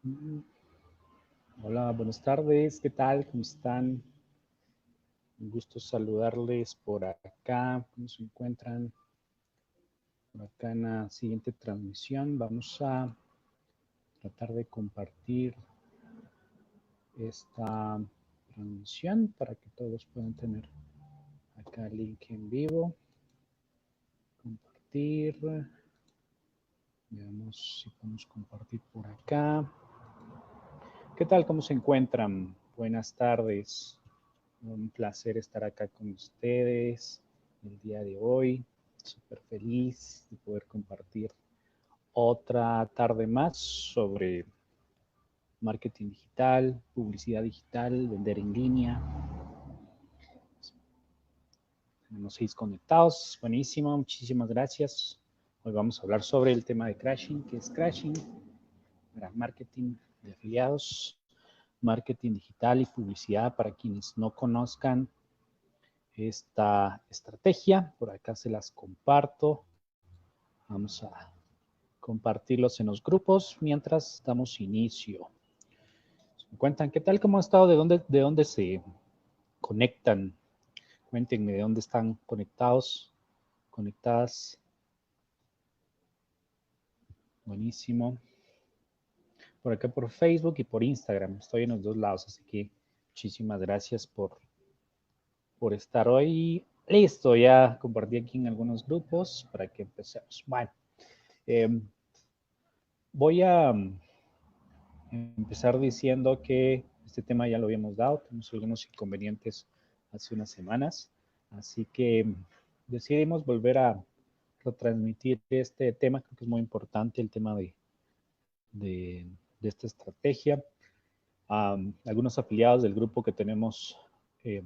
Mm, Hola, buenas tardes. ¿Qué tal? ¿Cómo están? Un gusto saludarles por acá. ¿Cómo se encuentran? Por acá en la siguiente transmisión vamos a tratar de compartir esta transmisión para que todos puedan tener acá el link en vivo. Compartir. Veamos si podemos compartir por acá. ¿Qué tal? ¿Cómo se encuentran? Buenas tardes. Un placer estar acá con ustedes el día de hoy. Súper feliz de poder compartir otra tarde más sobre marketing digital, publicidad digital, vender en línea. Tenemos 6 conectados. Buenísimo, muchísimas gracias. Hoy vamos a hablar sobre el tema de crashing. ¿Qué es crashing? Marketing de afiliados, marketing digital y publicidad para quienes no conozcan esta estrategia. Por acá se las comparto. Vamos a compartirlos en los grupos mientras damos inicio. ¿Me cuentan qué tal? ¿Cómo ha estado? De dónde se conectan? Cuéntenme de dónde están conectados, conectadas. Buenísimo. Por acá por Facebook y por Instagram. Estoy en los dos lados, así que muchísimas gracias por estar hoy. Listo, ya compartí aquí en algunos grupos para que empecemos. Bueno, eh, voy a empezar diciendo que este tema ya lo habíamos dado, tenemos algunos inconvenientes hace unas semanas, así que decidimos volver a retransmitir este tema, creo que es muy importante el tema de, de esta estrategia. Algunos afiliados del grupo que tenemos eh,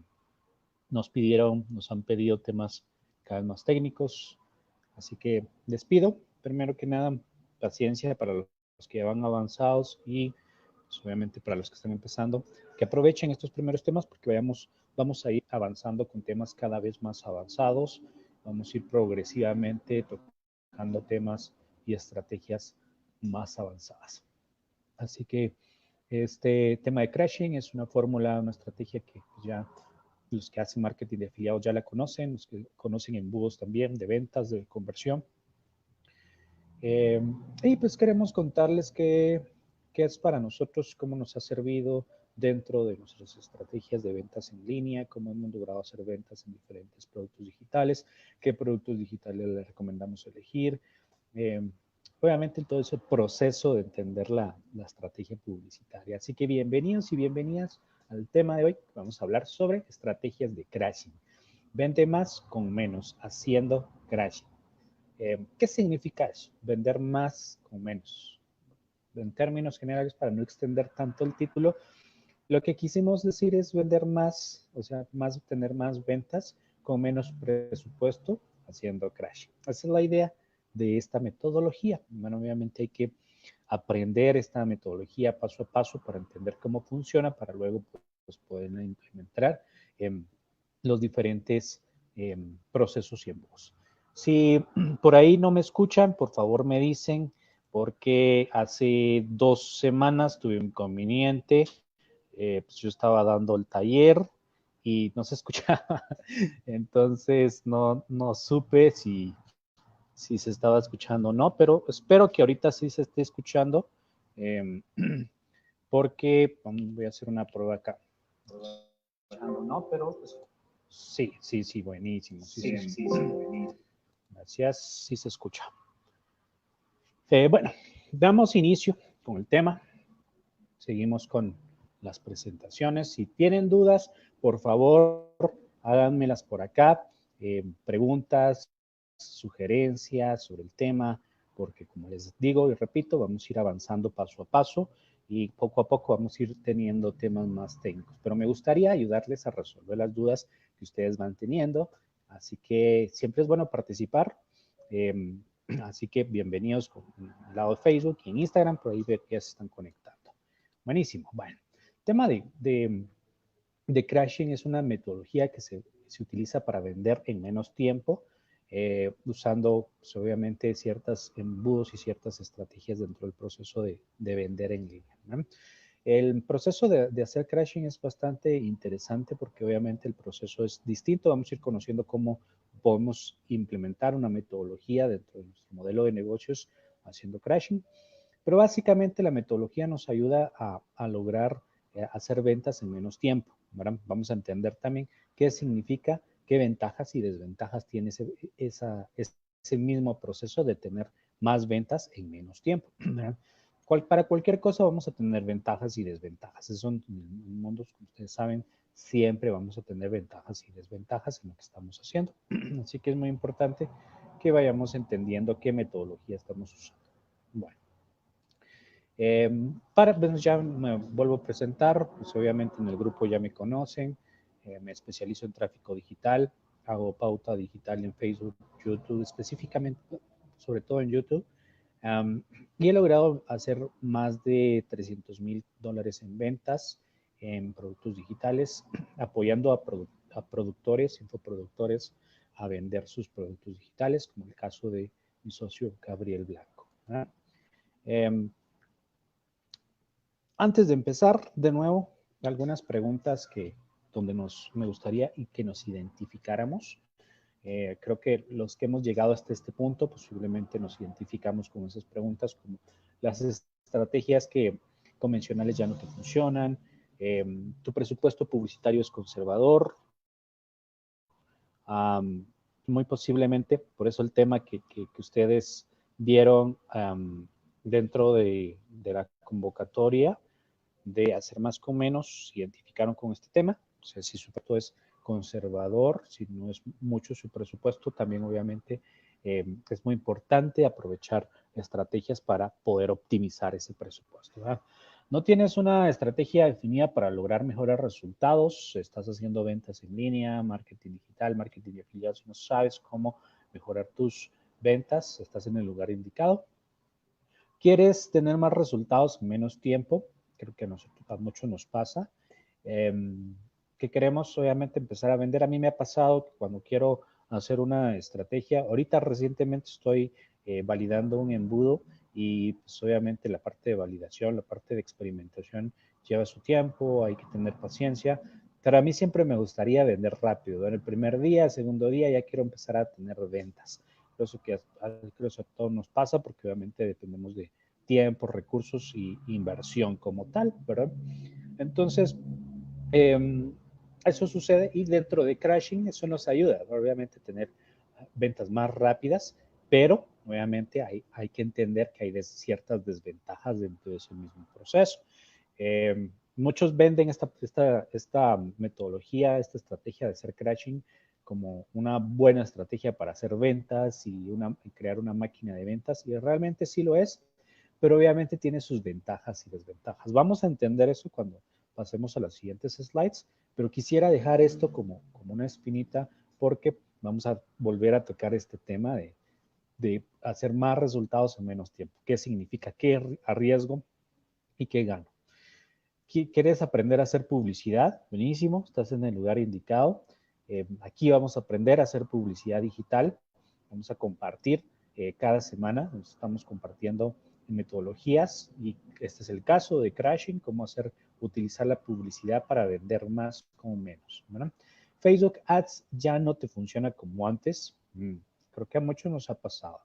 nos han pedido temas cada vez más técnicos, así que les pido, primero que nada, paciencia para los que ya van avanzados y pues, obviamente para los que están empezando, que aprovechen estos primeros temas porque vamos a ir avanzando con temas cada vez más avanzados, vamos a ir progresivamente tocando temas y estrategias más avanzadas. Así que este tema de crashing es una fórmula, una estrategia que pues, ya los que hacen marketing de afiliados ya la conocen, los que conocen embudos también de ventas, de conversión. Y pues queremos contarles qué es para nosotros, cómo nos ha servido dentro de nuestras estrategias de ventas en línea, cómo hemos logrado hacer ventas en diferentes productos digitales, qué productos digitales les recomendamos elegir. Eh, Obviamente todo ese proceso de entender la estrategia publicitaria. Así que bienvenidos y bienvenidas al tema de hoy. Vamos a hablar sobre estrategias de crashing. Vende más con menos, haciendo crashing. ¿Qué significa eso? Vender más con menos. En términos generales, para no extender tanto el título, lo que quisimos decir es vender más, o sea, tener más ventas con menos presupuesto haciendo crash. Esa es la idea de esta metodología. Bueno, obviamente hay que aprender esta metodología paso a paso para entender cómo funciona, para luego pues, poder implementar los diferentes procesos y embudos. Si por ahí no me escuchan, por favor me dicen, porque hace 2 semanas tuve un inconveniente. Pues yo estaba dando el taller y no se escuchaba. Entonces no supe si se estaba escuchando o no, pero espero que ahorita sí se esté escuchando, eh, porque voy a hacer una prueba acá. No, pero pues, sí, buenísimo. Sí, buenísimo. Gracias, sí se escucha. Bueno, damos inicio con el tema. Seguimos con las presentaciones. Si tienen dudas, por favor, háganmelas por acá. Preguntas, sugerencias sobre el tema, porque como les digo y repito, vamos a ir avanzando paso a paso y poco a poco vamos a ir teniendo temas más técnicos. Pero me gustaría ayudarles a resolver las dudas que ustedes van teniendo. Así que siempre es bueno participar. Así que bienvenidos en el lado de Facebook y en Instagram, por ahí veo que ya se están conectando. Buenísimo. Bueno, el tema de crashing es una metodología que se utiliza para vender en menos tiempo usando pues, obviamente ciertos embudos y ciertas estrategias dentro del proceso de vender en línea, ¿no? El proceso de hacer crashing es bastante interesante porque obviamente el proceso es distinto. Vamos a ir conociendo cómo podemos implementar una metodología dentro de nuestro modelo de negocios haciendo crashing. Pero básicamente la metodología nos ayuda a lograr hacer ventas en menos tiempo, ¿verdad? Vamos a entender también qué significa, qué ventajas y desventajas tiene ese mismo proceso de tener más ventas en menos tiempo, ¿verdad? Para cualquier cosa vamos a tener ventajas y desventajas. Eso en el mundo, como ustedes saben, siempre vamos a tener ventajas y desventajas en lo que estamos haciendo. Así que es muy importante que vayamos entendiendo qué metodología estamos usando. Bueno. Pues ya me vuelvo a presentar, pues obviamente en el grupo ya me conocen, me especializo en tráfico digital, hago pauta digital en Facebook, YouTube, específicamente, sobre todo en YouTube, y he logrado hacer más de $300,000 en ventas en productos digitales, apoyando a productores, infoproductores, a vender sus productos digitales, como el caso de mi socio Gabriel Blanco. Antes de empezar, de nuevo, algunas preguntas donde me gustaría y que nos identificáramos. Creo que los que hemos llegado hasta este punto posiblemente nos identificamos con esas preguntas, como las estrategias convencionales ya no te funcionan, tu presupuesto publicitario es conservador, muy posiblemente, por eso el tema que ustedes vieron dentro de la convocatoria, de hacer más con menos, se identificaron con este tema. O sea, si su presupuesto es conservador, si no es mucho su presupuesto, también obviamente es muy importante aprovechar estrategias para poder optimizar ese presupuesto, ¿verdad? No tienes una estrategia definida para lograr mejores resultados, estás haciendo ventas en línea, marketing digital, marketing de afiliados, y no sabes cómo mejorar tus ventas, estás en el lugar indicado. ¿Quieres tener más resultados en menos tiempo? Creo que a muchos nos pasa. Que queremos obviamente empezar a vender. A mí me ha pasado que cuando quiero hacer una estrategia, ahorita recientemente estoy validando un embudo y pues obviamente la parte de validación, la parte de experimentación lleva su tiempo, hay que tener paciencia, pero a mí siempre me gustaría vender rápido. En el primer día, segundo día ya quiero empezar a tener ventas. Creo que a todos nos pasa porque obviamente dependemos de tiempo, recursos y inversión como tal, ¿verdad? Entonces, eso sucede y dentro de crashing eso nos ayuda, obviamente, a tener ventas más rápidas, pero obviamente hay que entender que hay ciertas desventajas dentro de ese mismo proceso. Muchos venden esta metodología, esta estrategia de hacer crashing como una buena estrategia para hacer ventas y crear una máquina de ventas, y realmente sí lo es, pero obviamente tiene sus ventajas y desventajas. Vamos a entender eso cuando pasemos a las siguientes slides, pero quisiera dejar esto como una espinita porque vamos a volver a tocar este tema de hacer más resultados en menos tiempo. ¿Qué significa? ¿Qué arriesgo y qué gano? ¿Quieres aprender a hacer publicidad? Buenísimo, estás en el lugar indicado. Aquí vamos a aprender a hacer publicidad digital. Vamos a compartir cada semana, nos estamos compartiendo metodologías y este es el caso de crashing, cómo utilizar la publicidad para vender más con menos, ¿verdad? Facebook Ads ya no te funciona como antes. Creo que a muchos nos ha pasado.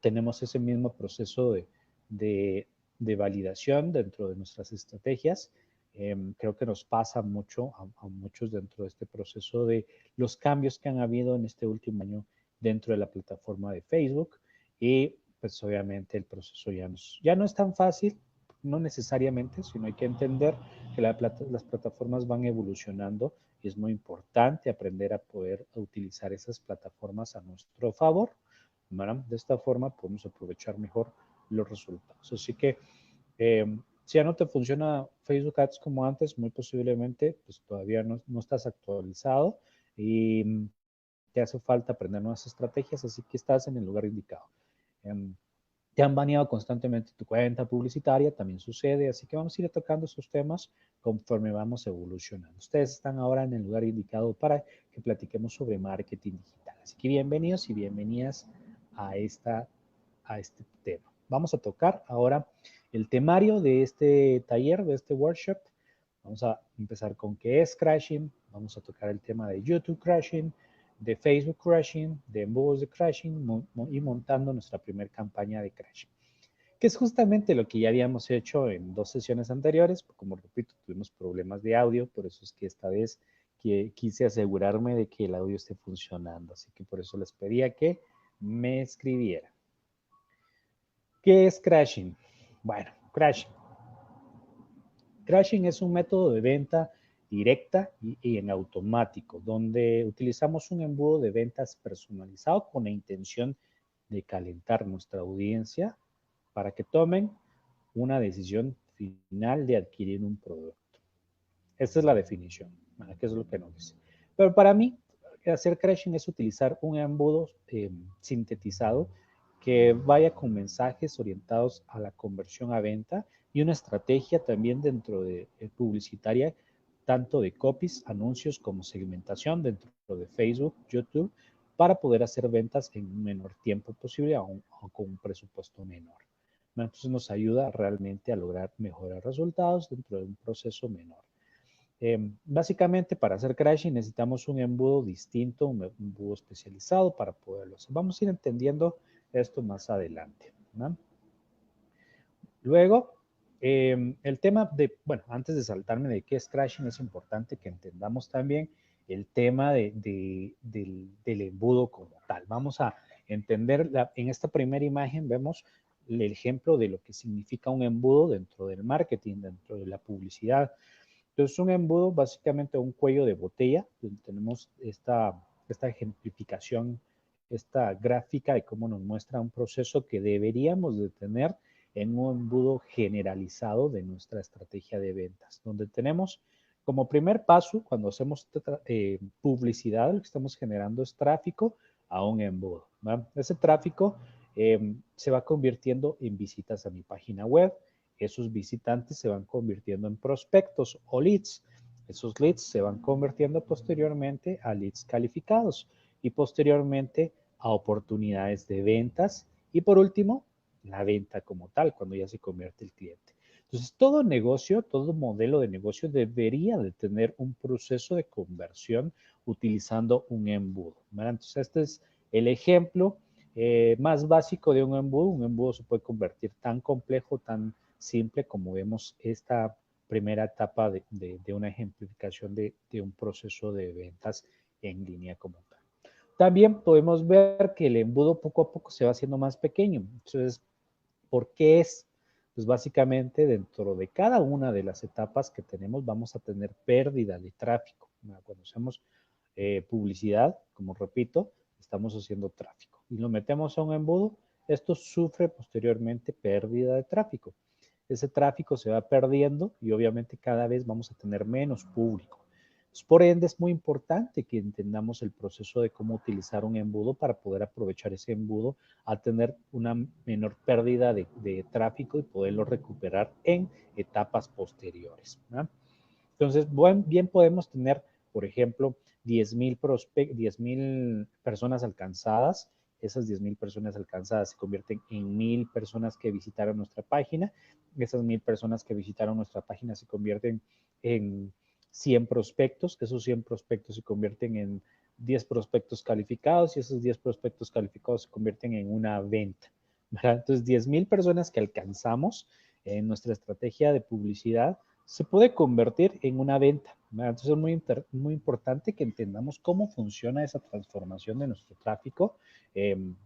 Tenemos ese mismo proceso de validación dentro de nuestras estrategias. Creo que nos pasa mucho a muchos dentro de este proceso de los cambios que han habido en este último año dentro de la plataforma de Facebook y pues obviamente el proceso ya no es tan fácil, no necesariamente, sino hay que entender que las plataformas van evolucionando y es muy importante aprender a poder utilizar esas plataformas a nuestro favor. ¿Verdad? De esta forma podemos aprovechar mejor los resultados. Así que si ya no te funciona Facebook Ads como antes, muy posiblemente pues todavía no estás actualizado y te hace falta aprender nuevas estrategias, así que estás en el lugar indicado. Te han baneado constantemente tu cuenta publicitaria, también sucede, así que vamos a ir tocando esos temas conforme vamos evolucionando. Ustedes están ahora en el lugar indicado para que platiquemos sobre marketing digital. Así que bienvenidos y bienvenidas a este tema. Vamos a tocar ahora el temario de este taller, de este workshop. Vamos a empezar con qué es crashing. Vamos a tocar el tema de YouTube crashing, de Facebook crashing, de embudos de crashing y montando nuestra primera campaña de crashing, que es justamente lo que ya habíamos hecho en 2 sesiones anteriores. Como repito, tuvimos problemas de audio, por eso es que esta vez quise asegurarme de que el audio esté funcionando. Así que por eso les pedía que me escribieran. ¿Qué es crashing? Bueno, crashing es un método de venta directa y en automático, donde utilizamos un embudo de ventas personalizado con la intención de calentar nuestra audiencia para que tomen una decisión final de adquirir un producto. Esta es la definición, que es lo que nos dice. Pero para mí, hacer crashing es utilizar un embudo sintetizado que vaya con mensajes orientados a la conversión a venta y una estrategia también dentro de publicitaria, tanto de copies, anuncios como segmentación dentro de Facebook, YouTube, para poder hacer ventas en un menor tiempo posible o con un presupuesto menor. Entonces nos ayuda realmente a lograr mejores resultados dentro de un proceso menor. Básicamente para hacer crashing necesitamos un embudo distinto, un embudo especializado para poderlo hacer. Vamos a ir entendiendo esto más adelante, ¿no? Luego, el tema de, bueno, antes de saltarme de qué es crashing, es importante que entendamos también el tema del embudo como tal. Vamos a entender, en esta primera imagen vemos el ejemplo de lo que significa un embudo dentro del marketing, dentro de la publicidad. Entonces, un embudo, básicamente un cuello de botella, donde tenemos esta ejemplificación, esta gráfica de cómo nos muestra un proceso que deberíamos de tener en un embudo generalizado de nuestra estrategia de ventas, donde tenemos como primer paso, cuando hacemos publicidad, lo que estamos generando es tráfico a un embudo, ¿verdad? Ese tráfico se va convirtiendo en visitas a mi página web. Esos visitantes se van convirtiendo en prospectos o leads. Esos leads se van convirtiendo posteriormente a leads calificados y posteriormente a oportunidades de ventas y por último, la venta como tal, cuando ya se convierte el cliente. Entonces, todo negocio, todo modelo de negocio debería de tener un proceso de conversión utilizando un embudo, ¿verdad? Entonces, este es el ejemplo más básico de un embudo. Un embudo se puede convertir tan complejo, tan simple como vemos esta primera etapa de una ejemplificación de un proceso de ventas en línea como tal. También podemos ver que el embudo poco a poco se va haciendo más pequeño. Entonces, ¿por qué es? Pues básicamente dentro de cada una de las etapas que tenemos vamos a tener pérdida de tráfico. Cuando hacemos publicidad, como repito, estamos haciendo tráfico y lo metemos a un embudo, esto sufre posteriormente pérdida de tráfico. Ese tráfico se va perdiendo y obviamente cada vez vamos a tener menos público. Por ende, es muy importante que entendamos el proceso de cómo utilizar un embudo para poder aprovechar ese embudo a tener una menor pérdida de tráfico y poderlo recuperar en etapas posteriores, ¿no? Entonces, bien podemos tener, por ejemplo, 10,000 personas alcanzadas. Esas 10,000 personas alcanzadas se convierten en 1,000 personas que visitaron nuestra página. Esas 1,000 personas que visitaron nuestra página se convierten en 100 prospectos. Esos 100 prospectos se convierten en 10 prospectos calificados y esos 10 prospectos calificados se convierten en una venta, ¿verdad? Entonces, 10,000 personas que alcanzamos en nuestra estrategia de publicidad se puede convertir en una venta, ¿verdad? Entonces es muy importante que entendamos cómo funciona esa transformación de nuestro tráfico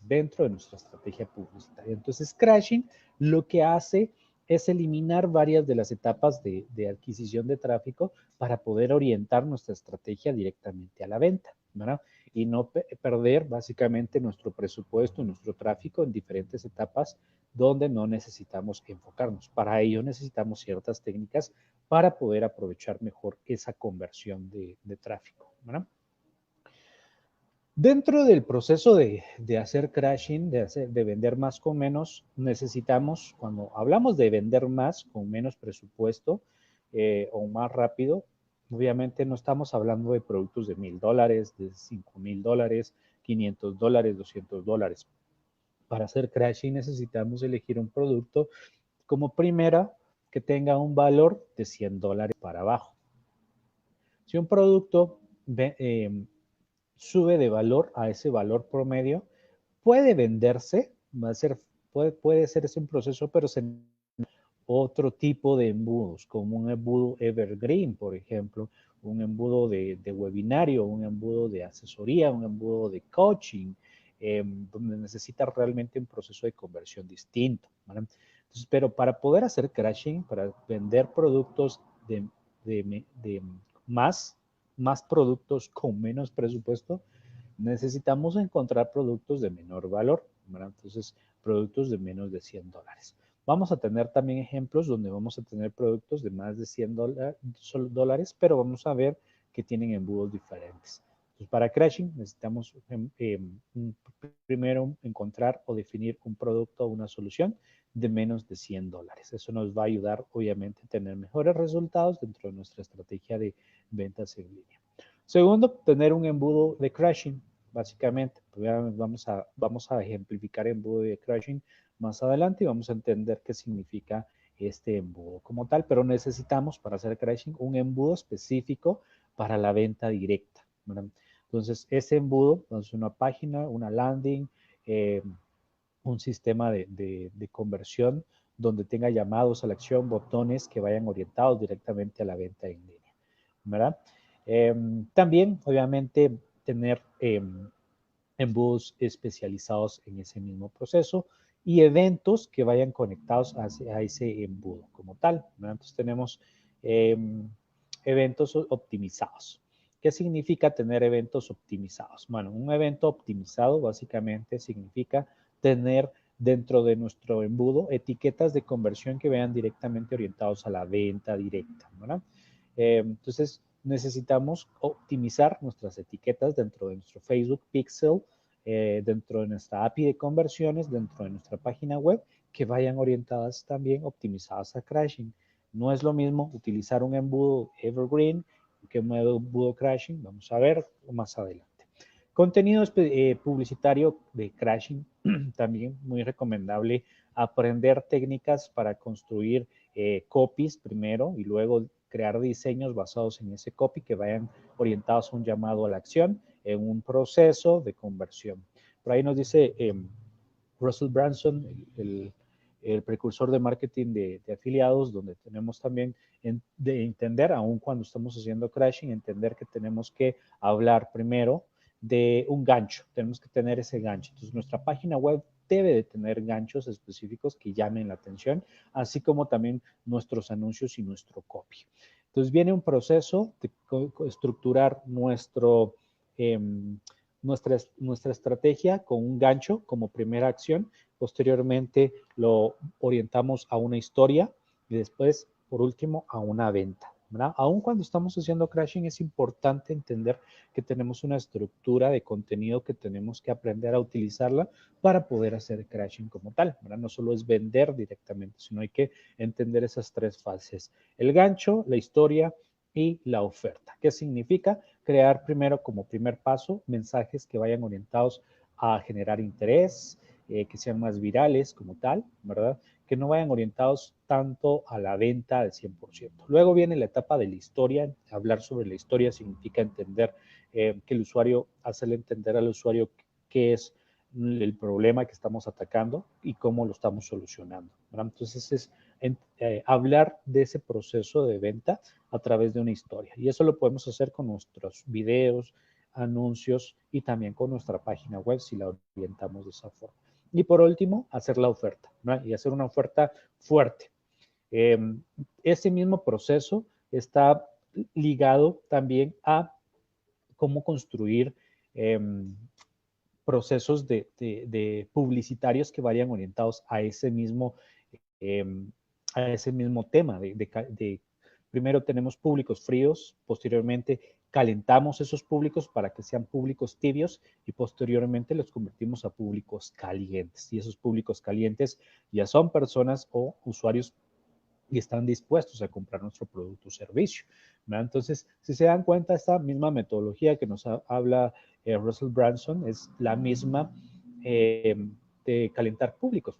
dentro de nuestra estrategia publicitaria. Entonces, crashing lo que hace es eliminar varias de las etapas de adquisición de tráfico para poder orientar nuestra estrategia directamente a la venta, ¿verdad? Y no perder básicamente nuestro presupuesto, nuestro tráfico en diferentes etapas donde no necesitamos enfocarnos. Para ello necesitamos ciertas técnicas para poder aprovechar mejor esa conversión de tráfico, ¿verdad? Dentro del proceso de hacer crashing, de vender más con menos, necesitamos, cuando hablamos de vender más con menos presupuesto, o más rápido, obviamente no estamos hablando de productos de $1,000, de $5,000, $500, $200. Para hacer crashing necesitamos elegir un producto como primera que tenga un valor de $100 para abajo. Si un producto sube de valor a ese valor promedio, puede venderse, puede ser ese un proceso, pero se otro tipo de embudos, como un embudo evergreen, por ejemplo, un embudo de webinario, un embudo de asesoría, un embudo de coaching, donde necesita realmente un proceso de conversión distinto, ¿vale? Entonces, pero para poder hacer crashing, para vender productos de más productos con menos presupuesto, necesitamos encontrar productos de menor valor, ¿verdad? Entonces, productos de menos de $100. Vamos a tener también ejemplos donde vamos a tener productos de más de $100, pero vamos a ver que tienen embudos diferentes. Entonces, para crashing necesitamos primero encontrar o definir un producto o una solución de menos de $100. Eso nos va a ayudar, obviamente, a tener mejores resultados dentro de nuestra estrategia de ventas en línea. Segundo, tener un embudo de crashing, básicamente. Vamos a ejemplificar embudo de crashing más adelante y vamos a entender qué significa este embudo como tal, pero necesitamos para hacer crashing un embudo específico para la venta directa, ¿verdad? Entonces, ese embudo es una página, una landing, un sistema de conversión donde tenga llamados a la acción, botones que vayan orientados directamente a la venta en línea, ¿verdad? También, obviamente, tener embudos especializados en ese mismo proceso y eventos que vayan conectados a ese embudo como tal, ¿verdad? Entonces tenemos eventos optimizados. ¿Qué significa tener eventos optimizados? Bueno, un evento optimizado básicamente significa tener dentro de nuestro embudo etiquetas de conversión que vayan directamente orientados a la venta directa, ¿verdad? Entonces, necesitamos optimizar nuestras etiquetas dentro de nuestro Facebook Pixel, dentro de nuestra API de conversiones, dentro de nuestra página web, que vayan orientadas también, optimizadas a crashing. No es lo mismo utilizar un embudo evergreen que un embudo crashing. Vamos a ver más adelante. Contenido publicitario de crashing, también muy recomendable aprender técnicas para construir copies primero y luego crear diseños basados en ese copy que vayan orientados a un llamado a la acción en un proceso de conversión. Por ahí nos dice Russell Branson, el precursor de marketing de afiliados, donde tenemos también de entender, aun cuando estamos haciendo crashing, entender que tenemos que hablar primero de un gancho, tenemos que tener ese gancho. Entonces, nuestra página web debe de tener ganchos específicos que llamen la atención, así como también nuestros anuncios y nuestro copy. Entonces, viene un proceso de estructurar nuestra estrategia con un gancho como primera acción. Posteriormente lo orientamos a una historia y después, por último, a una venta, ¿verdad? Aún cuando estamos haciendo crashing es importante entender que tenemos una estructura de contenido que tenemos que aprender a utilizarla para poder hacer crashing como tal, ¿verdad? No solo es vender directamente, sino hay que entender esas tres fases: el gancho, la historia y la oferta. ¿Qué significa? Crear primero como primer paso mensajes que vayan orientados a generar interés, que sean más virales como tal, ¿verdad? Que no vayan orientados tanto a la venta al 100%. Luego viene la etapa de la historia. Hablar sobre la historia significa entender que el usuario, hacerle entender al usuario qué es el problema que estamos atacando y cómo lo estamos solucionando, ¿verdad? Entonces es hablar de ese proceso de venta a través de una historia. Y eso lo podemos hacer con nuestros videos, anuncios y también con nuestra página web si la orientamos de esa forma. Y por último, hacer la oferta, ¿no? Y hacer una oferta fuerte. Ese mismo proceso está ligado también a cómo construir procesos de publicitarios que vayan orientados eh, a ese mismo tema. Primero tenemos públicos fríos, posteriormente calentamos esos públicos para que sean públicos tibios y posteriormente los convertimos a públicos calientes. Y esos públicos calientes ya son personas o usuarios y están dispuestos a comprar nuestro producto o servicio, ¿verdad? Entonces, si se dan cuenta, esta misma metodología que nos habla Russell Branson es la misma de calentar públicos,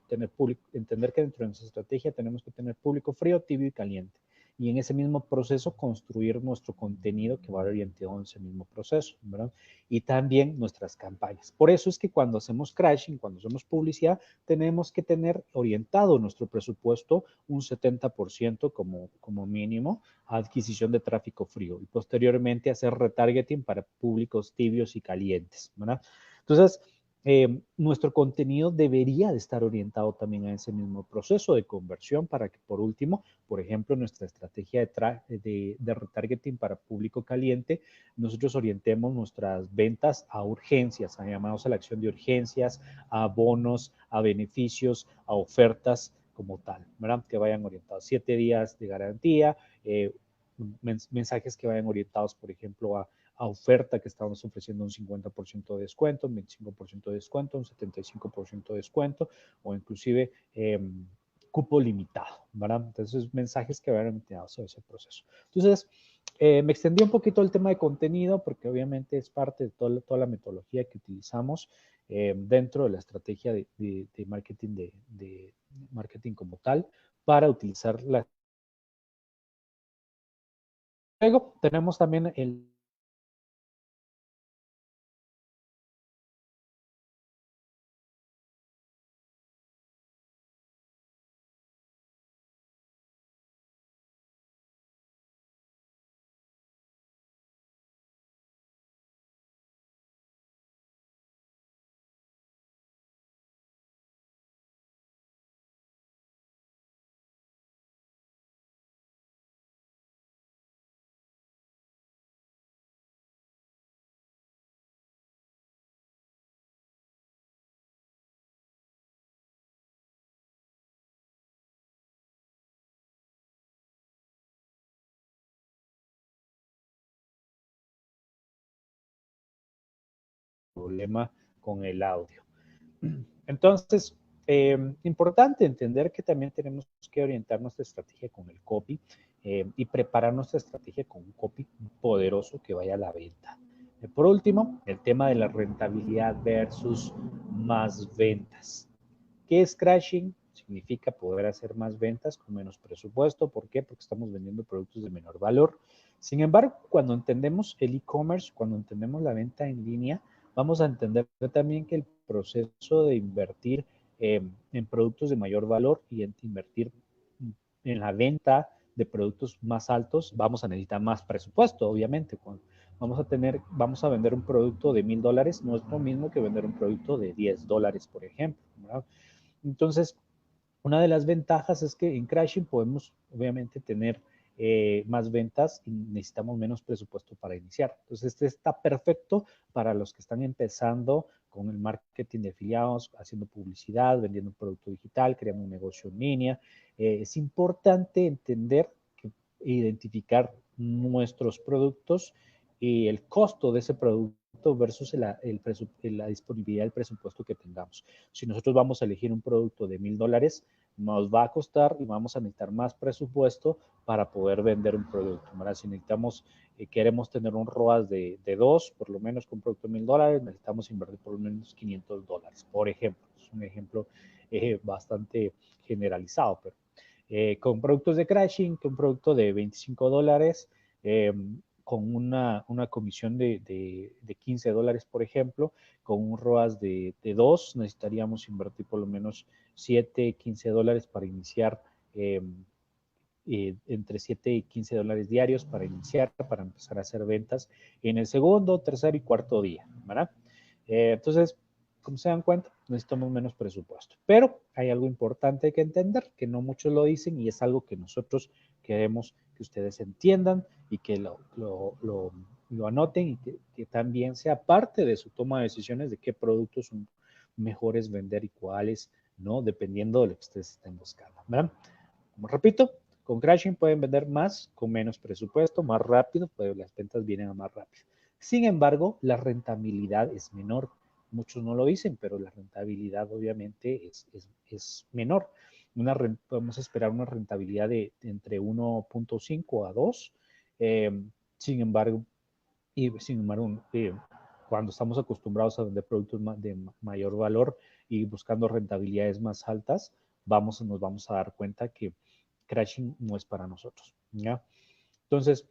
entender que dentro de nuestra estrategia tenemos que tener público frío, tibio y caliente. Y en ese mismo proceso construir nuestro contenido que va orientado en ese mismo proceso, ¿verdad? Y también nuestras campañas. Por eso es que cuando hacemos crashing, cuando hacemos publicidad, tenemos que tener orientado nuestro presupuesto un 70% como mínimo a adquisición de tráfico frío y posteriormente hacer retargeting para públicos tibios y calientes, ¿verdad? Entonces, nuestro contenido debería de estar orientado también a ese mismo proceso de conversión para que, por último, por ejemplo, nuestra estrategia de retargeting para público caliente, nosotros orientemos nuestras ventas a urgencias, llamados a la acción de urgencias, a bonos, a beneficios, a ofertas como tal, ¿verdad? Que vayan orientados 7 días de garantía, mensajes que vayan orientados, por ejemplo, a oferta que estamos ofreciendo un 50% de descuento, un 25% de descuento, un 75% de descuento o inclusive cupo limitado, ¿verdad? Entonces, mensajes que vayan orientados a ese proceso. Entonces, me extendí un poquito el tema de contenido porque obviamente es parte de toda la metodología que utilizamos dentro de la estrategia de marketing, de marketing como tal para utilizar la... Luego tenemos también el... problema con el audio. Entonces, importante entender que también tenemos que orientar nuestra estrategia con el copy y preparar nuestra estrategia con un copy poderoso que vaya a la venta. Por último, el tema de la rentabilidad versus más ventas. ¿Qué es crashing? Significa poder hacer más ventas con menos presupuesto. ¿Por qué? Porque estamos vendiendo productos de menor valor. Sin embargo, cuando entendemos el e-commerce, cuando entendemos la venta en línea, vamos a entender también que el proceso de invertir en productos de mayor valor y en invertir en la venta de productos más altos, vamos a necesitar más presupuesto, obviamente. Vamos a vender un producto de $1,000, no es lo mismo que vender un producto de $10, por ejemplo, ¿verdad? Entonces, una de las ventajas es que en Crashing podemos, obviamente, tener más ventas y necesitamos menos presupuesto para iniciar. Entonces, este está perfecto para los que están empezando con el marketing de afiliados, haciendo publicidad, vendiendo un producto digital, creando un negocio en línea. Es importante entender, identificar nuestros productos y el costo de ese producto versus la disponibilidad del presupuesto que tengamos. Si nosotros vamos a elegir un producto de $1,000, nos va a costar y vamos a necesitar más presupuesto para poder vender un producto, ¿verdad? Si queremos tener un ROAS de 2, por lo menos con un producto de $1,000, necesitamos invertir por lo menos $500, por ejemplo. Es un ejemplo bastante generalizado, pero con productos de crashing, que un producto de $25, con una comisión de $15, por ejemplo, con un ROAS de 2, necesitaríamos invertir por lo menos $7, $15 para iniciar, entre $7 y $15 diarios para iniciar, para empezar a hacer ventas en el segundo, tercer y cuarto día, ¿verdad? Entonces, como se dan cuenta, necesitamos menos presupuesto. Pero hay algo importante que entender, que no muchos lo dicen y es algo que nosotros queremos que ustedes entiendan y que lo anoten y que también sea parte de su toma de decisiones de qué productos son mejores vender y cuáles no, dependiendo de lo que ustedes estén buscando, ¿verdad? Como repito, con Crashing pueden vender más con menos presupuesto, más rápido, pues las ventas vienen a más rápido. Sin embargo, la rentabilidad es menor. Muchos no lo dicen, pero la rentabilidad obviamente es menor. podemos esperar una rentabilidad de entre 1.5 a 2. Sin embargo, cuando estamos acostumbrados a vender productos de mayor valor y buscando rentabilidades más altas, nos vamos a dar cuenta que crashing no es para nosotros, ¿ya? Entonces,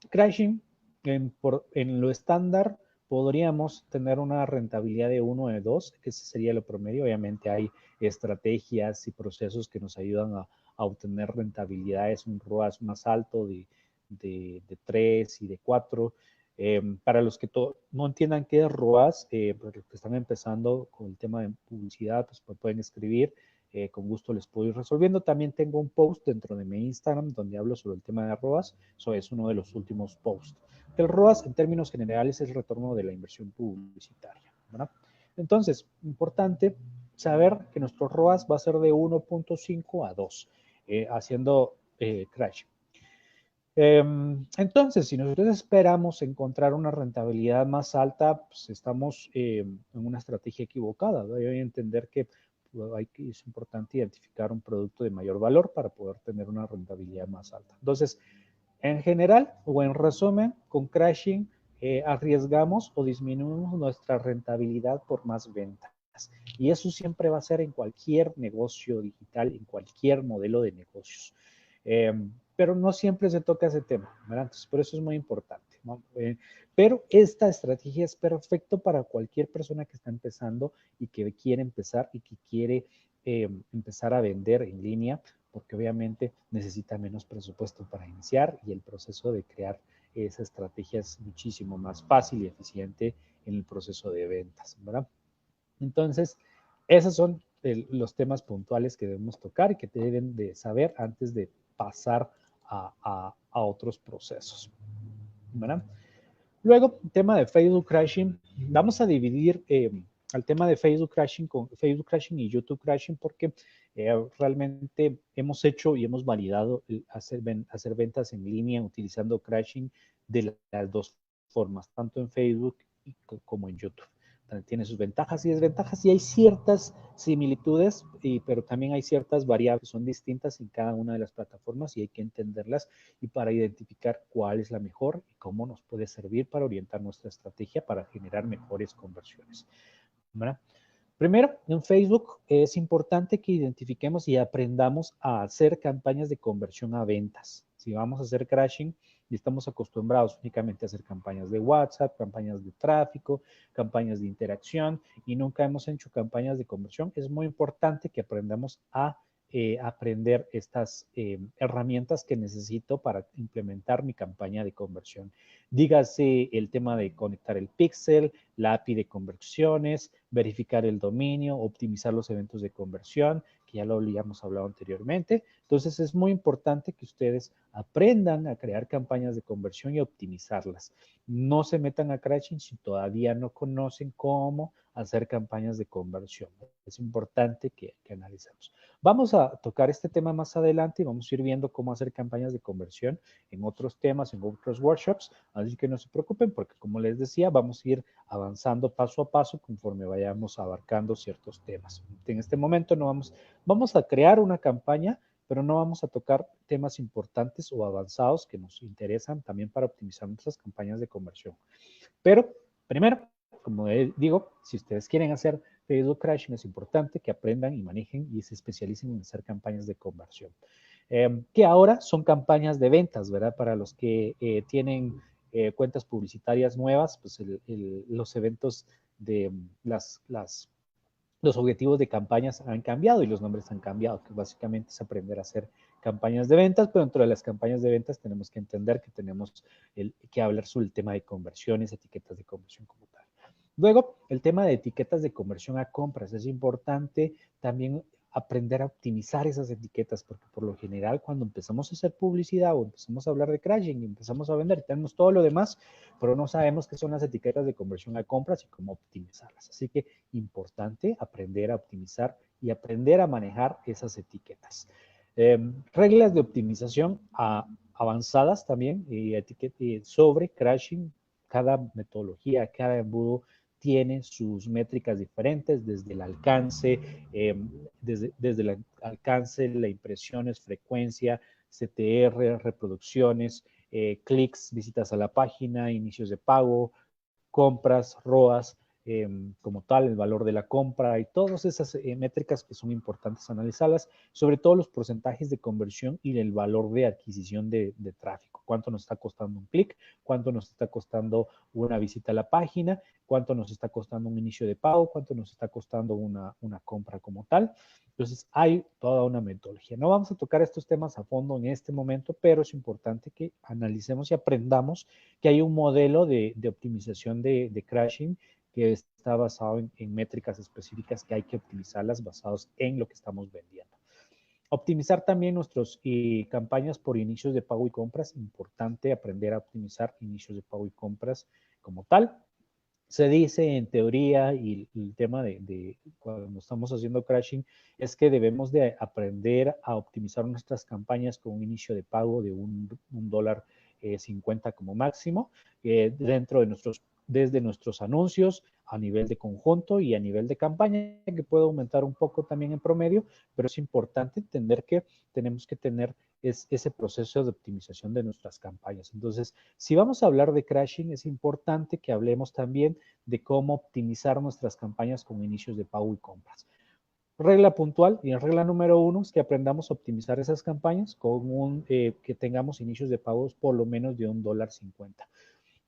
crashing en lo estándar podríamos tener una rentabilidad de 1 de 2, que ese sería lo promedio. Obviamente hay estrategias y procesos que nos ayudan a obtener rentabilidades, un ROAS más alto de 3 y de 4. Para los que no entiendan qué es ROAS, para los que están empezando con el tema de publicidad, pues me pueden escribir. Con gusto les puedo ir resolviendo. También tengo un post dentro de mi Instagram donde hablo sobre el tema de ROAS. Eso es uno de los últimos posts. El ROAS, en términos generales, es el retorno de la inversión publicitaria, ¿verdad? Entonces, importante saber que nuestro ROAS va a ser de 1.5 a 2, haciendo crash. Entonces, si nosotros esperamos encontrar una rentabilidad más alta, pues estamos en una estrategia equivocada, ¿no? Hay que entender que es importante identificar un producto de mayor valor para poder tener una rentabilidad más alta. Entonces, en general o en resumen, con crashing arriesgamos o disminuimos nuestra rentabilidad por más ventas. Y eso siempre va a ser en cualquier negocio digital, en cualquier modelo de negocios. Pero no siempre se toca ese tema, ¿verdad? Entonces, por eso es muy importante, ¿no? Pero esta estrategia es perfecta para cualquier persona que está empezando y que quiere empezar y que quiere empezar a vender en línea, porque obviamente necesita menos presupuesto para iniciar y el proceso de crear esa estrategia es muchísimo más fácil y eficiente en el proceso de ventas, ¿verdad? Entonces, esos son los temas puntuales que debemos tocar y que deben de saber antes de pasar a otros procesos, ¿verdad? Luego, el tema de Facebook crashing, vamos a dividir al tema de Facebook crashing con Facebook crashing y YouTube crashing porque realmente hemos hecho y hemos validado hacer ventas en línea utilizando crashing de las dos formas, tanto en Facebook como en YouTube. Tiene sus ventajas y desventajas y hay ciertas similitudes, pero también hay ciertas variables que son distintas en cada una de las plataformas y hay que entenderlas y para identificar cuál es la mejor y cómo nos puede servir para orientar nuestra estrategia para generar mejores conversiones, ¿verdad? Primero, en Facebook es importante que identifiquemos y aprendamos a hacer campañas de conversión a ventas. Si vamos a hacer crashing y estamos acostumbrados únicamente a hacer campañas de WhatsApp, campañas de tráfico, campañas de interacción y nunca hemos hecho campañas de conversión, es muy importante que aprendamos a aprender estas herramientas que necesito para implementar mi campaña de conversión. Dígase el tema de conectar el pixel, la API de conversiones, verificar el dominio, optimizar los eventos de conversión, que ya lo habíamos hablado anteriormente. Entonces es muy importante que ustedes aprendan a crear campañas de conversión y optimizarlas. No se metan a crashing si todavía no conocen cómo hacer campañas de conversión. Es importante que analicemos. Vamos a tocar este tema más adelante y vamos a ir viendo cómo hacer campañas de conversión en otros temas, en otros workshops, así que no se preocupen porque como les decía, vamos a ir avanzando paso a paso conforme vayamos abarcando ciertos temas. En este momento vamos a crear una campaña, pero no vamos a tocar temas importantes o avanzados que nos interesan también para optimizar nuestras campañas de conversión. Pero primero, como digo, si ustedes quieren hacer Facebook crashing, es importante que aprendan y manejen y se especialicen en hacer campañas de conversión. Que ahora son campañas de ventas, ¿verdad? Para los que tienen cuentas publicitarias nuevas, pues los eventos de los objetivos de campañas han cambiado y los nombres han cambiado, que básicamente es aprender a hacer campañas de ventas, pero dentro de las campañas de ventas tenemos que entender que tenemos que hablar sobre el tema de conversiones, etiquetas de conversión como tal. Luego, el tema de etiquetas de conversión a compras. Es importante también aprender a optimizar esas etiquetas, porque por lo general cuando empezamos a hacer publicidad o empezamos a hablar de crashing y empezamos a vender, tenemos todo lo demás, pero no sabemos qué son las etiquetas de conversión a compras y cómo optimizarlas. Así que importante aprender a optimizar y aprender a manejar esas etiquetas. Reglas de optimización avanzadas también sobre crashing. Cada metodología, cada embudo tiene sus métricas diferentes, desde el alcance, desde el alcance, las impresiones, frecuencia, CTR, reproducciones, clics, visitas a la página, inicios de pago, compras, ROAS, como tal, el valor de la compra y todas esas métricas que son importantes analizarlas, sobre todo los porcentajes de conversión y el valor de adquisición de tráfico. Cuánto nos está costando un clic, cuánto nos está costando una visita a la página, cuánto nos está costando un inicio de pago, cuánto nos está costando una compra como tal. Entonces, hay toda una metodología. No vamos a tocar estos temas a fondo en este momento, pero es importante que analicemos y aprendamos que hay un modelo de optimización de crashing que está basado en métricas específicas que hay que optimizarlas basados en lo que estamos vendiendo. Optimizar también nuestras campañas por inicios de pago y compras. Importante aprender a optimizar inicios de pago y compras como tal. Se dice en teoría, y el tema de cuando estamos haciendo crashing, es que debemos de aprender a optimizar nuestras campañas con un inicio de pago de un dólar 50 como máximo, dentro de desde nuestros anuncios a nivel de conjunto y a nivel de campaña, que puede aumentar un poco también en promedio, pero es importante entender que tenemos que tener ese proceso de optimización de nuestras campañas. Entonces, si vamos a hablar de crashing, es importante que hablemos también de cómo optimizar nuestras campañas con inicios de pago y compras. Regla puntual y regla número 1 es que aprendamos a optimizar esas campañas con que tengamos inicios de pagos por lo menos de un dólar 50.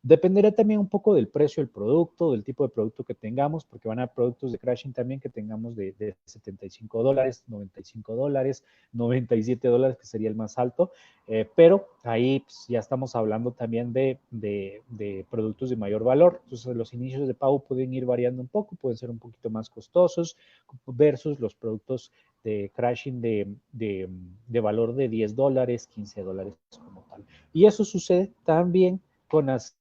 Dependerá también un poco del precio del producto, del tipo de producto que tengamos, porque van a haber productos de crashing también que tengamos de 75 dólares, 95 dólares, 97 dólares, que sería el más alto, pero ahí pues, ya estamos hablando también de productos de mayor valor. Entonces, los inicios de pago pueden ir variando un poco, pueden ser un poquito más costosos versus los productos de crashing de valor de 10 dólares, 15 dólares como tal. Y eso sucede también con las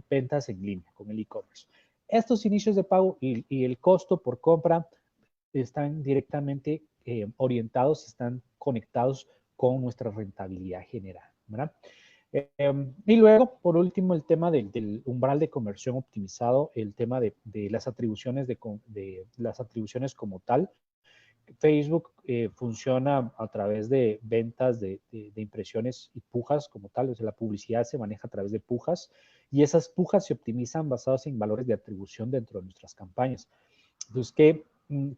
ventas en línea, con el e-commerce. Estos inicios de pago y el costo por compra están directamente orientados, están conectados con nuestra rentabilidad general, ¿verdad? Y luego, por último, el tema del umbral de conversión optimizado, el tema de las atribuciones de las atribuciones como tal. Facebook funciona a través de ventas de impresiones y pujas como tal, o sea, la publicidad se maneja a través de pujas y esas pujas se optimizan basadas en valores de atribución dentro de nuestras campañas. Entonces,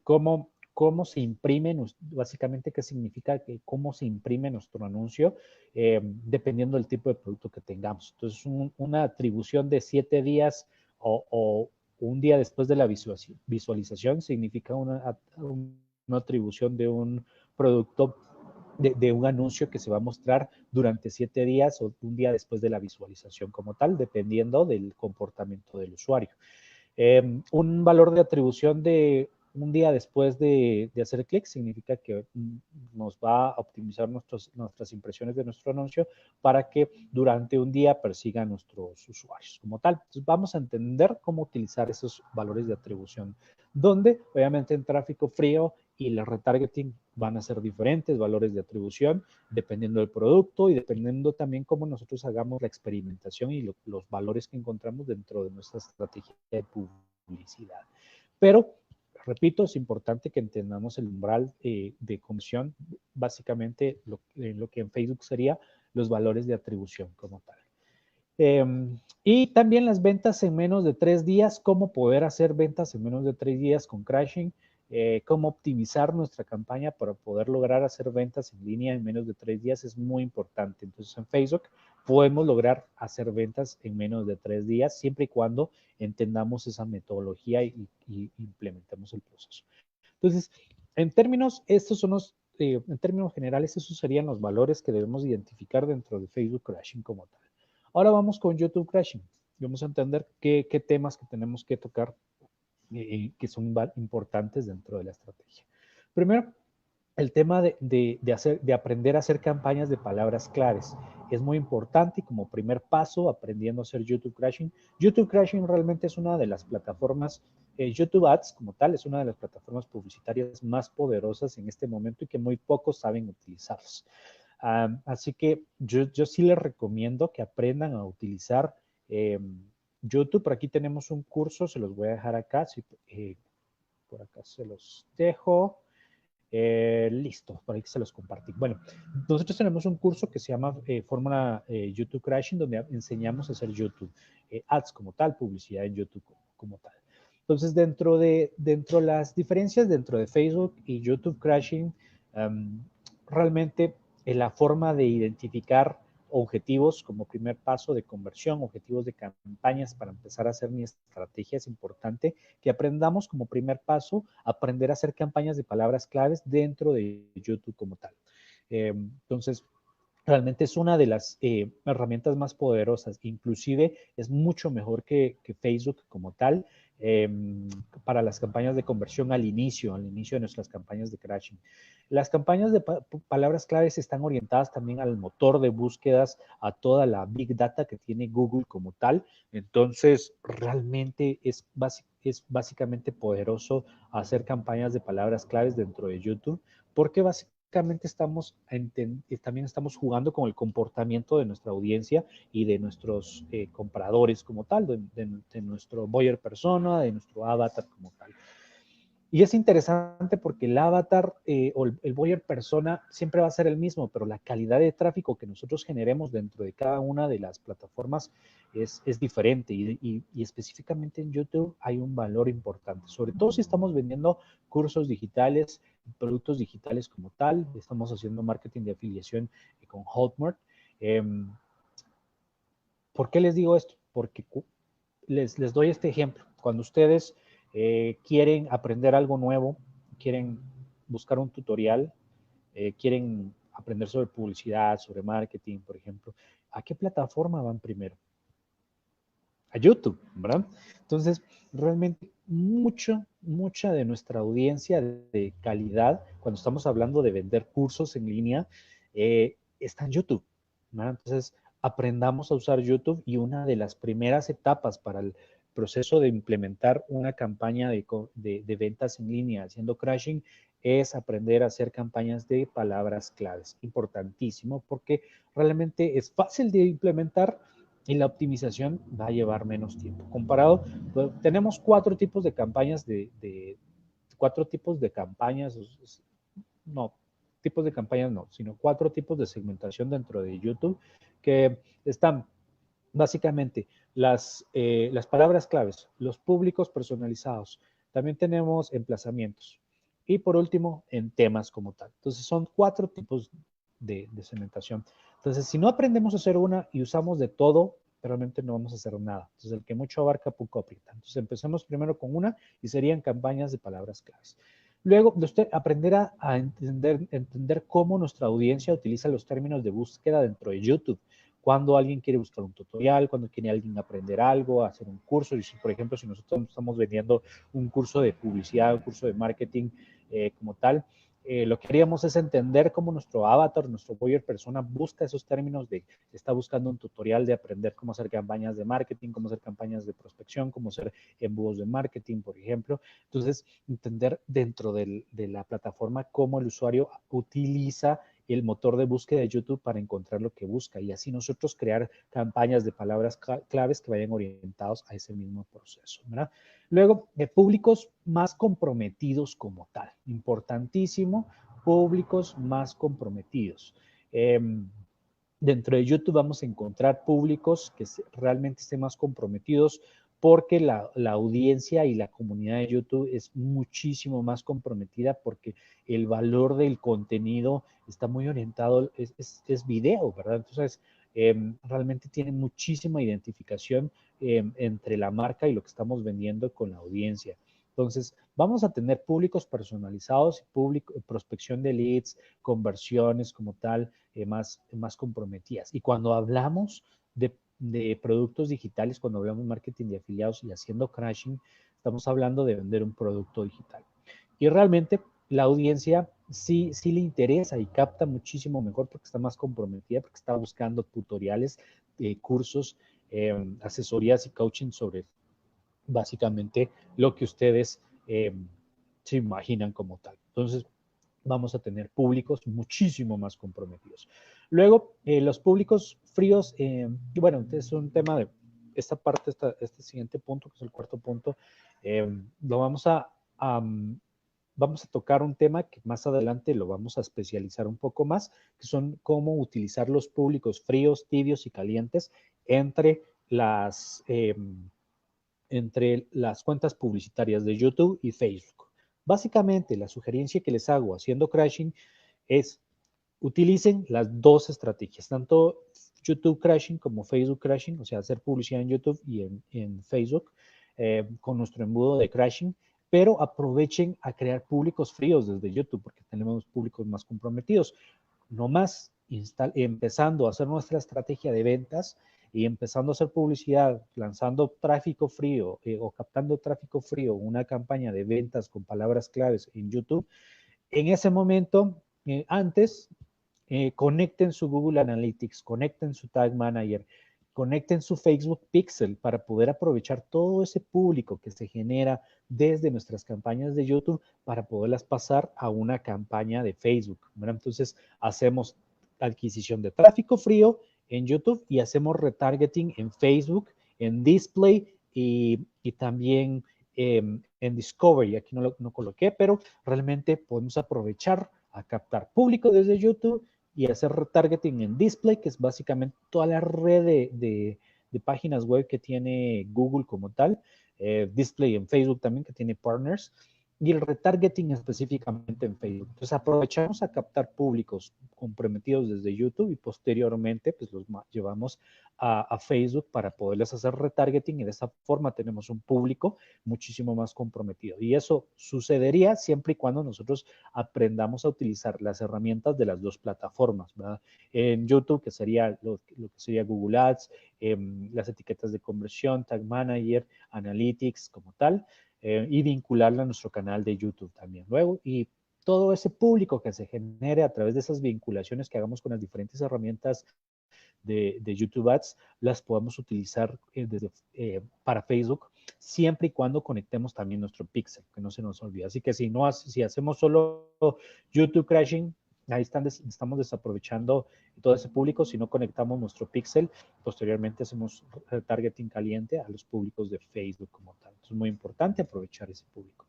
¿cómo se imprime, básicamente qué significa cómo se imprime nuestro anuncio dependiendo del tipo de producto que tengamos? Entonces, una atribución de 7 días o un día después de la visualización significa una atribución de un producto, de un anuncio que se va a mostrar durante 7 días o un día después de la visualización como tal, dependiendo del comportamiento del usuario. Un valor de atribución de un día después de hacer clic significa que nos va a optimizar nuestras impresiones de nuestro anuncio para que durante un día persiga a nuestros usuarios como tal. Entonces vamos a entender cómo utilizar esos valores de atribución, donde obviamente en tráfico frío y el retargeting van a ser diferentes valores de atribución dependiendo del producto y dependiendo también cómo nosotros hagamos la experimentación y los valores que encontramos dentro de nuestra estrategia de publicidad. Pero, repito, es importante que entendamos el umbral de conversión, básicamente lo que en Facebook sería los valores de atribución como tal. Y también las ventas en menos de 3 días, cómo poder hacer ventas en menos de 3 días con crashing, cómo optimizar nuestra campaña para poder lograr hacer ventas en línea en menos de 3 días es muy importante. Entonces en Facebook podemos lograr hacer ventas en menos de 3 días siempre y cuando entendamos esa metodología y implementemos el proceso. Entonces, en términos, en términos generales, esos serían los valores que debemos identificar dentro de Facebook Crashing como tal. Ahora vamos con YouTube Crashing. Vamos a entender qué temas que tenemos que tocar que son importantes dentro de la estrategia. Primero, el tema de aprender a hacer campañas de palabras claves. Es muy importante y como primer paso, aprendiendo a hacer YouTube Crashing. YouTube Crashing realmente es una de las plataformas, YouTube Ads como tal, es una de las plataformas publicitarias más poderosas en este momento y que muy pocos saben utilizarlas. Así que yo sí les recomiendo que aprendan a utilizar YouTube, por aquí tenemos un curso, se los voy a dejar acá, por acá se los dejo. Listo, por ahí se los compartí. Bueno, nosotros tenemos un curso que se llama Fórmula YouTube Crashing, donde enseñamos a hacer YouTube, ads como tal, publicidad en YouTube como tal. Entonces, dentro las diferencias dentro de Facebook y YouTube Crashing, realmente la forma de identificar objetivos como primer paso de conversión, objetivos de campañas para empezar a hacer mi estrategia es importante que aprendamos como primer paso aprender a hacer campañas de palabras claves dentro de YouTube como tal. Entonces, realmente es una de las herramientas más poderosas. Inclusive es mucho mejor que Facebook como tal eh, para las campañas de conversión al inicio de nuestras campañas de crashing. Las campañas de palabras claves están orientadas también al motor de búsquedas, a toda la big data que tiene Google como tal. Entonces, realmente es básicamente poderoso hacer campañas de palabras claves dentro de YouTube, porque básicamente también estamos jugando con el comportamiento de nuestra audiencia y de nuestros compradores como tal, de nuestro buyer persona, de nuestro avatar como tal. Y es interesante porque el avatar o el buyer persona siempre va a ser el mismo, pero la calidad de tráfico que nosotros generemos dentro de cada una de las plataformas es diferente y específicamente en YouTube hay un valor importante, sobre todo si estamos vendiendo cursos digitales, productos digitales como tal, estamos haciendo marketing de afiliación con Hotmart. Eh, ¿Por qué les digo esto? Porque les doy este ejemplo. Cuando ustedes quieren aprender algo nuevo, quieren buscar un tutorial, quieren aprender sobre publicidad, sobre marketing, por ejemplo, ¿a qué plataforma van primero? A YouTube, ¿verdad? Entonces, realmente mucha de nuestra audiencia de calidad, cuando estamos hablando de vender cursos en línea, está en YouTube, ¿verdad? Entonces, aprendamos a usar YouTube y una de las primeras etapas para el proceso de implementar una campaña de ventas en línea haciendo crashing es aprender a hacer campañas de palabras claves. Importantísimo porque realmente es fácil de implementar y la optimización va a llevar menos tiempo. Comparado, pues, tenemos cuatro tipos de campañas cuatro tipos de campañas, no, tipos de campañas no, sino cuatro tipos de segmentación dentro de YouTube que están básicamente las palabras claves, los públicos personalizados, también tenemos emplazamientos y por último en temas como tal. Entonces son cuatro tipos de segmentación. Entonces si no aprendemos a hacer una y usamos de todo, realmente no vamos a hacer nada. Entonces el que mucho abarca poco aprieta. Entonces empecemos primero con una y serían campañas de palabras claves. Luego, de usted aprender a entender cómo nuestra audiencia utiliza los términos de búsqueda dentro de YouTube. Cuando alguien quiere buscar un tutorial, cuando quiere alguien aprender algo, hacer un curso. Y si, por ejemplo, si nosotros estamos vendiendo un curso de publicidad, un curso de marketing como tal, lo que haríamos es entender cómo nuestro avatar, nuestro buyer persona busca esos términos de, está buscando un tutorial de aprender cómo hacer campañas de marketing, cómo hacer campañas de prospección, cómo hacer embudos de marketing, por ejemplo. Entonces, entender dentro de la plataforma cómo el usuario utiliza el motor de búsqueda de YouTube para encontrar lo que busca y así nosotros crear campañas de palabras claves que vayan orientados a ese mismo proceso, ¿verdad? Luego, de públicos más comprometidos como tal, importantísimo, públicos más comprometidos. Dentro de YouTube vamos a encontrar públicos que realmente estén más comprometidos porque la audiencia y la comunidad de YouTube es muchísimo más comprometida porque el valor del contenido está muy orientado, es video, ¿verdad? Entonces, realmente tiene muchísima identificación entre la marca y lo que estamos vendiendo con la audiencia. Entonces, vamos a tener públicos personalizados, prospección de leads, conversiones como tal, más comprometidas. Y cuando hablamos de productos digitales, cuando hablamos de marketing de afiliados y haciendo crashing, estamos hablando de vender un producto digital. Y realmente la audiencia sí le interesa y capta muchísimo mejor porque está más comprometida, porque está buscando tutoriales, cursos, asesorías y coaching sobre básicamente lo que ustedes se imaginan como tal. Entonces, vamos a tener públicos muchísimo más comprometidos. Luego, los públicos fríos, bueno, es un tema esta parte, este siguiente punto, que es el cuarto punto, lo vamos a tocar un tema que más adelante lo vamos a especializar un poco más, que son cómo utilizar los públicos fríos, tibios y calientes entre las cuentas publicitarias de YouTube y Facebook. Básicamente, la sugerencia que les hago haciendo crashing es utilicen las dos estrategias, tanto YouTube crashing como Facebook crashing, o sea, hacer publicidad en YouTube y en Facebook con nuestro embudo de crashing, pero aprovechen a crear públicos fríos desde YouTube porque tenemos públicos más comprometidos. No más empezando a hacer nuestra estrategia de ventas y empezando a hacer publicidad, lanzando tráfico frío o captando tráfico frío, una campaña de ventas con palabras claves en YouTube, en ese momento, antes, conecten su Google Analytics, conecten su Tag Manager, conecten su Facebook Pixel para poder aprovechar todo ese público que se genera desde nuestras campañas de YouTube para poderlas pasar a una campaña de Facebook, ¿verdad? Entonces, hacemos adquisición de tráfico frío en YouTube y hacemos retargeting en Facebook, en Display y también en Discovery. Aquí no coloqué, pero realmente podemos aprovechar a captar público desde YouTube y hacer retargeting en Display, que es básicamente toda la red de páginas web que tiene Google como tal, Display en Facebook también, que tiene partners, y el retargeting específicamente en Facebook. Entonces aprovechamos a captar públicos comprometidos desde YouTube y posteriormente pues los llevamos a Facebook para poderles hacer retargeting y de esa forma tenemos un público muchísimo más comprometido. Y eso sucedería siempre y cuando nosotros aprendamos a utilizar las herramientas de las dos plataformas, ¿verdad? En YouTube, que sería lo que sería Google Ads, las etiquetas de conversión, Tag Manager, Analytics como tal, y vincularla a nuestro canal de YouTube también. Luego, y todo ese público que se genere a través de esas vinculaciones que hagamos con las diferentes herramientas de YouTube Ads, las podamos utilizar para Facebook, siempre y cuando conectemos también nuestro pixel, que no se nos olvide. Así que si hacemos solo YouTube crashing, ahí estamos desaprovechando todo ese público. Si no conectamos nuestro pixel, posteriormente hacemos targeting caliente a los públicos de Facebook como tal. Es muy importante aprovechar ese público.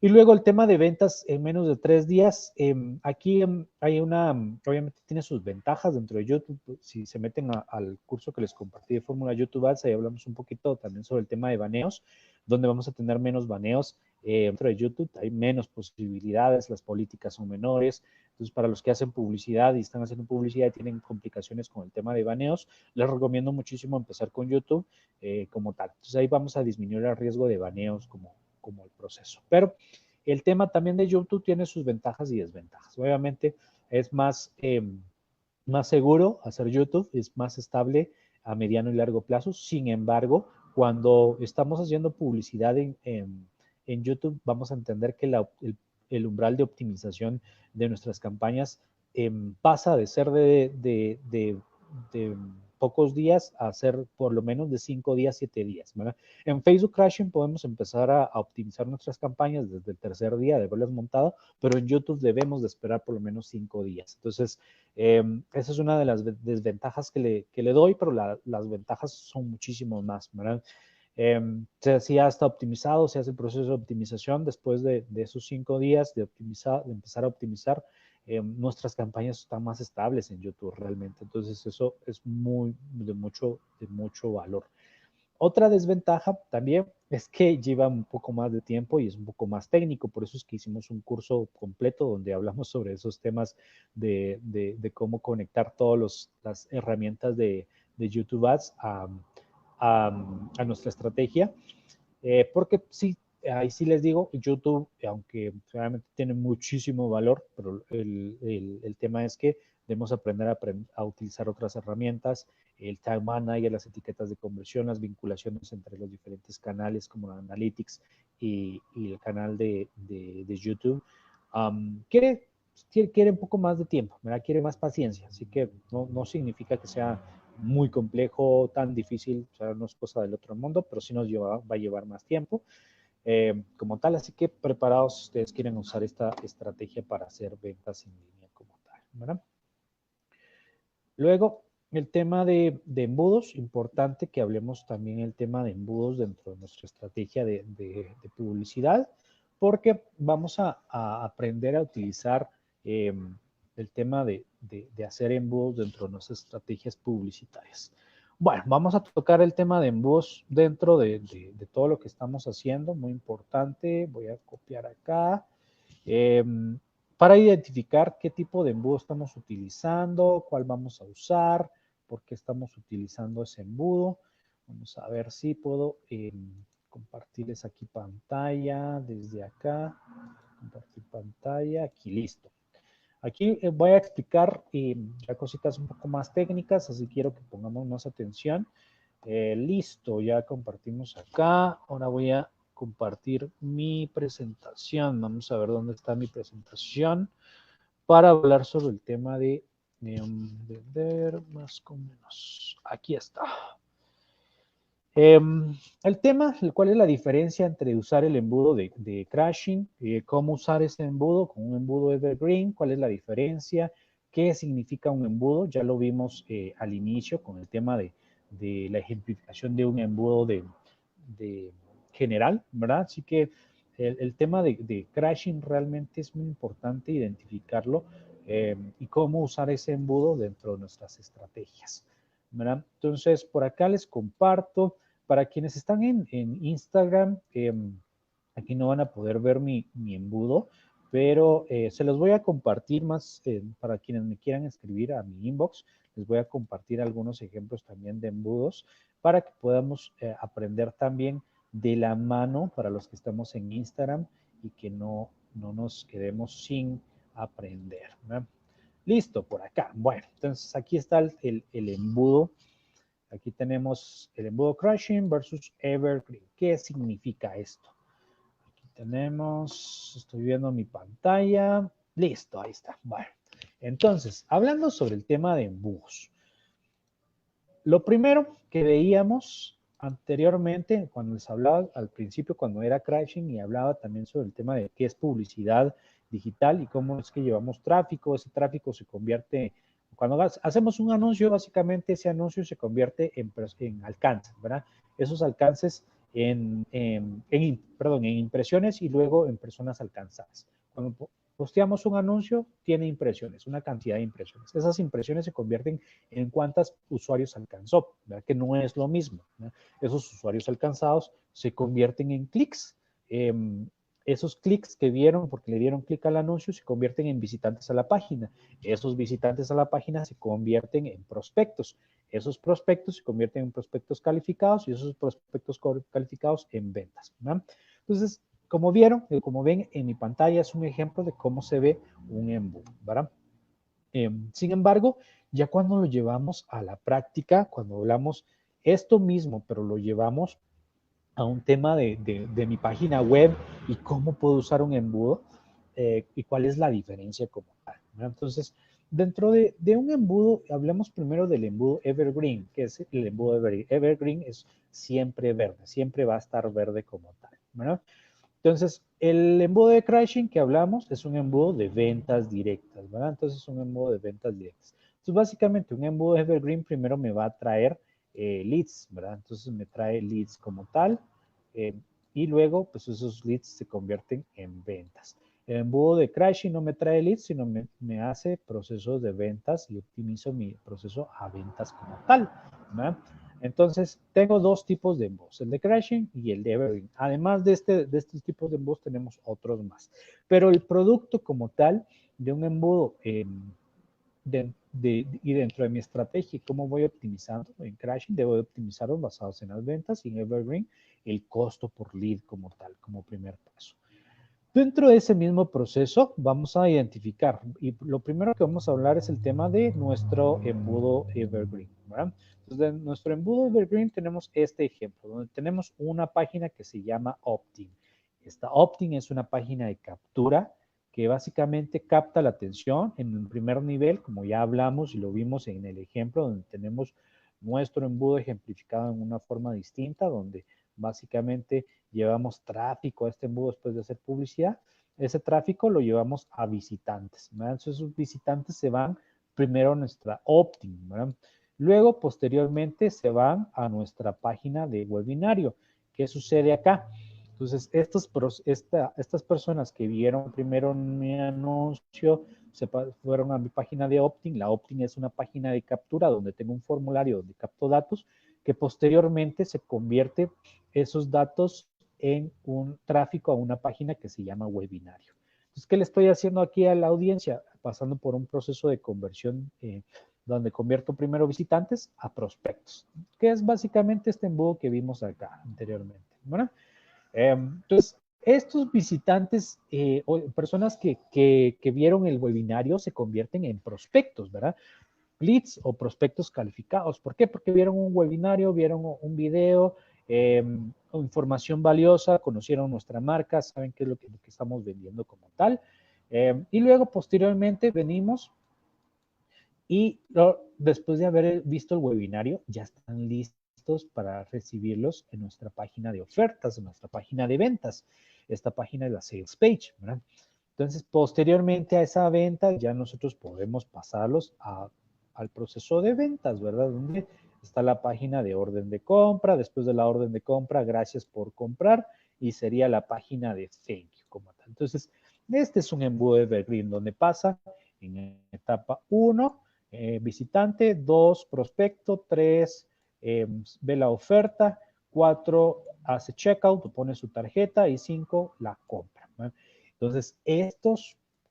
Y luego el tema de ventas en menos de 3 días. Aquí hay obviamente tiene sus ventajas dentro de YouTube. Si se meten al curso que les compartí de Fórmula YouTube Ads, ahí hablamos un poquito también sobre el tema de baneos, donde vamos a tener menos baneos dentro de YouTube. Hay menos posibilidades, las políticas son menores. Entonces, para los que hacen publicidad y están haciendo publicidad y tienen complicaciones con el tema de baneos, les recomiendo muchísimo empezar con YouTube como tal. Entonces, ahí vamos a disminuir el riesgo de baneos como el proceso. Pero el tema también de YouTube tiene sus ventajas y desventajas. Obviamente es más seguro hacer YouTube, es más estable a mediano y largo plazo. Sin embargo, cuando estamos haciendo publicidad en YouTube, vamos a entender que el umbral de optimización de nuestras campañas pasa de ser de pocos días a ser por lo menos de 5 días, 7 días, ¿verdad? En Facebook Crashing podemos empezar a optimizar nuestras campañas desde el tercer día de haberlas montado, pero en YouTube debemos de esperar por lo menos 5 días. Entonces, esa es una de las desventajas que le doy, pero las ventajas son muchísimo más, ¿verdad? Si ya está optimizado, se hace el proceso de optimización después de esos 5 días de empezar a optimizar, nuestras campañas están más estables en YouTube realmente. Entonces eso es de mucho valor. Otra desventaja también es que lleva un poco más de tiempo y es un poco más técnico, por eso es que hicimos un curso completo donde hablamos sobre esos temas de cómo conectar todas las herramientas de YouTube Ads a nuestra estrategia, porque sí, ahí sí les digo, YouTube, aunque realmente tiene muchísimo valor, pero el tema es que debemos aprender a utilizar otras herramientas, el Tag Manager, las etiquetas de conversión, las vinculaciones entre los diferentes canales como Analytics y el canal de YouTube. Quiere un poco más de tiempo, ¿verdad? Quiere más paciencia, así que no significa que sea muy complejo, tan difícil, o sea, no es cosa del otro mundo, pero sí va a llevar más tiempo como tal, así que preparados si ustedes quieren usar esta estrategia para hacer ventas en línea como tal, ¿verdad? Luego, el tema de embudos, importante que hablemos también el tema de embudos dentro de nuestra estrategia de publicidad, porque vamos a aprender a utilizar el tema de hacer embudos dentro de nuestras estrategias publicitarias. Bueno, vamos a tocar el tema de embudos dentro de todo lo que estamos haciendo, muy importante. Voy a copiar acá. Eh, para identificar qué tipo de embudo estamos utilizando, cuál vamos a usar, por qué estamos utilizando ese embudo. Vamos a ver si puedo compartirles aquí pantalla desde acá. Compartir pantalla, aquí listo. Aquí voy a explicar ya cositas un poco más técnicas, así quiero que pongamos más atención. Listo, ya compartimos acá. Ahora voy a compartir mi presentación. Vamos a ver dónde está mi presentación para hablar sobre el tema de ver más o menos. Aquí está. El tema, cuál es la diferencia entre usar el embudo de crashing, cómo usar ese embudo con un embudo evergreen, cuál es la diferencia, qué significa un embudo, ya lo vimos al inicio con el tema de la ejemplificación de un embudo de general, ¿verdad? Así que el tema de crashing realmente es muy importante identificarlo y cómo usar ese embudo dentro de nuestras estrategias, ¿verdad? Entonces, por acá les comparto. Para quienes están en Instagram, aquí no van a poder ver mi embudo, pero se los voy a compartir más para quienes me quieran escribir a mi inbox. Les voy a compartir algunos ejemplos también de embudos para que podamos aprender también de la mano para los que estamos en Instagram y que no nos quedemos sin aprender, ¿verdad? Listo, por acá. Bueno, entonces aquí está el embudo. Aquí tenemos el embudo crashing versus evergreen. ¿Qué significa esto? Aquí tenemos, estoy viendo mi pantalla. Listo, ahí está. Bueno, entonces, hablando sobre el tema de embudos. Lo primero que veíamos anteriormente, cuando les hablaba al principio, cuando era crashing, y hablaba también sobre el tema de qué es publicidad digital y cómo es que llevamos tráfico, ese tráfico se convierte, cuando hacemos un anuncio, básicamente ese anuncio se convierte en alcances, ¿verdad? Esos alcances perdón, en impresiones y luego en personas alcanzadas. Cuando posteamos un anuncio, tiene impresiones, una cantidad de impresiones. Esas impresiones se convierten en cuántos usuarios alcanzó, ¿verdad? Que no es lo mismo, ¿verdad? Esos usuarios alcanzados se convierten en clics. Esos clics que vieron porque le dieron clic al anuncio se convierten en visitantes a la página. Esos visitantes a la página se convierten en prospectos. Esos prospectos se convierten en prospectos calificados y esos prospectos calificados en ventas, ¿verdad? Entonces, como vieron, como ven en mi pantalla, es un ejemplo de cómo se ve un embudo, ¿verdad? Sin embargo, ya cuando lo llevamos a la práctica, cuando hablamos esto mismo, pero lo llevamos a un tema de mi página web y cómo puedo usar un embudo y cuál es la diferencia como tal, ¿no? Entonces, dentro de un embudo, hablemos primero del embudo evergreen, que es el embudo evergreen. Evergreen es siempre verde, siempre va a estar verde como tal, ¿verdad? Entonces, el embudo de crashing que hablamos es un embudo de ventas directas, ¿verdad? Entonces, es un embudo de ventas directas. Entonces, básicamente, un embudo evergreen primero me va a traer leads, ¿verdad? Entonces, me trae leads como tal eh, y luego, pues, esos leads se convierten en ventas. El embudo de crashing no me trae leads, sino me hace procesos de ventas y optimizo mi proceso a ventas como tal, ¿verdad? Entonces, tengo dos tipos de embudos, el de crashing y el de evergreen. Además de estos tipos de embudos, tenemos otros más. Pero el producto como tal de un embudo y dentro de mi estrategia, ¿cómo voy optimizando? En crashing debo de optimizarlos basados en las ventas y en evergreen el costo por lead como tal, como primer paso. Dentro de ese mismo proceso vamos a identificar, y lo primero que vamos a hablar es el tema de nuestro embudo evergreen, ¿verdad? Entonces, de nuestro embudo evergreen tenemos este ejemplo, donde tenemos una página que se llama Opt-in. Esta Opt-in es una página de captura que básicamente capta la atención en un primer nivel, como ya hablamos y lo vimos en el ejemplo, donde tenemos nuestro embudo ejemplificado en una forma distinta, donde básicamente llevamos tráfico a este embudo después de hacer publicidad. Ese tráfico lo llevamos a visitantes, ¿verdad? Entonces, esos visitantes se van primero a nuestra opt-in, ¿verdad? Luego, posteriormente, se van a nuestra página de webinario. ¿Qué sucede acá? Entonces, estas personas que vieron primero mi anuncio, fueron a mi página de Optin. La Optin es una página de captura donde tengo un formulario donde capto datos, que posteriormente se convierte esos datos en un tráfico a una página que se llama webinario. Entonces, ¿qué le estoy haciendo aquí a la audiencia? Pasando por un proceso de conversión donde convierto primero visitantes a prospectos, que es básicamente este embudo que vimos acá anteriormente. ¿Verdad? Entonces, estos visitantes o personas que vieron el webinario se convierten en prospectos, ¿verdad? Leads o prospectos calificados. ¿Por qué? Porque vieron un webinario, vieron un video, información valiosa, conocieron nuestra marca, saben qué es lo que estamos vendiendo como tal. Y luego, posteriormente, venimos y después de haber visto el webinario, ya están listos para recibirlos en nuestra página de ofertas, en nuestra página de ventas. Esta página es la Sales Page, ¿verdad? Entonces, posteriormente a esa venta, ya nosotros podemos pasarlos al proceso de ventas, ¿verdad? Donde está la página de orden de compra, después de la orden de compra, gracias por comprar, y sería la página de thank you como tal. Entonces, este es un embudo evergreen donde pasa en etapa 1, visitante, 2, prospecto, 3, ve la oferta, 4, hace checkout, pone su tarjeta y 5, la compra, ¿no? Entonces,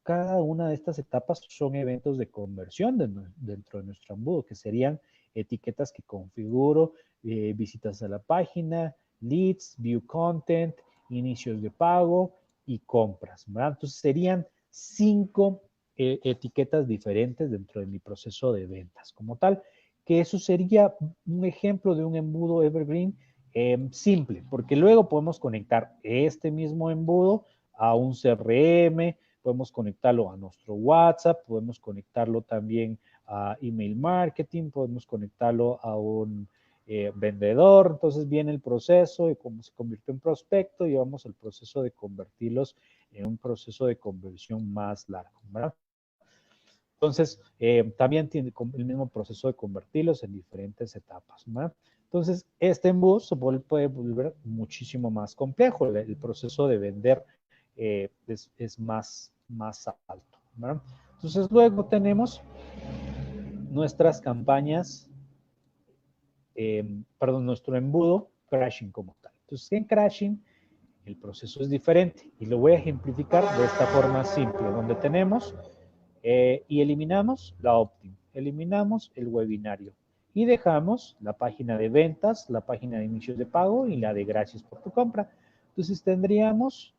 cada una de estas etapas son eventos de conversión dentro de nuestro embudo, que serían etiquetas que configuro, visitas a la página, leads, view content, inicios de pago y compras, ¿verdad? Entonces, serían 5 etiquetas diferentes dentro de mi proceso de ventas como tal, que eso sería un ejemplo de un embudo evergreen simple, porque luego podemos conectar este mismo embudo a un CRM, podemos conectarlo a nuestro WhatsApp, podemos conectarlo también a email marketing, podemos conectarlo a un vendedor, entonces viene el proceso y como se convirtió en prospecto, llevamos el proceso de convertirlos en un proceso de conversión más largo, ¿verdad? Entonces, también tiene el mismo proceso de convertirlos en diferentes etapas, ¿verdad? Entonces, este embudo se puede volver muchísimo más complejo. El proceso de vender es más alto, ¿verdad? Entonces, luego tenemos nuestras campañas, nuestro embudo crashing como tal. Entonces, en crashing, el proceso es diferente y lo voy a ejemplificar de esta forma simple, donde tenemos y eliminamos la opt-in, eliminamos el webinario y dejamos la página de ventas, la página de inicios de pago y la de gracias por tu compra. Entonces tendríamos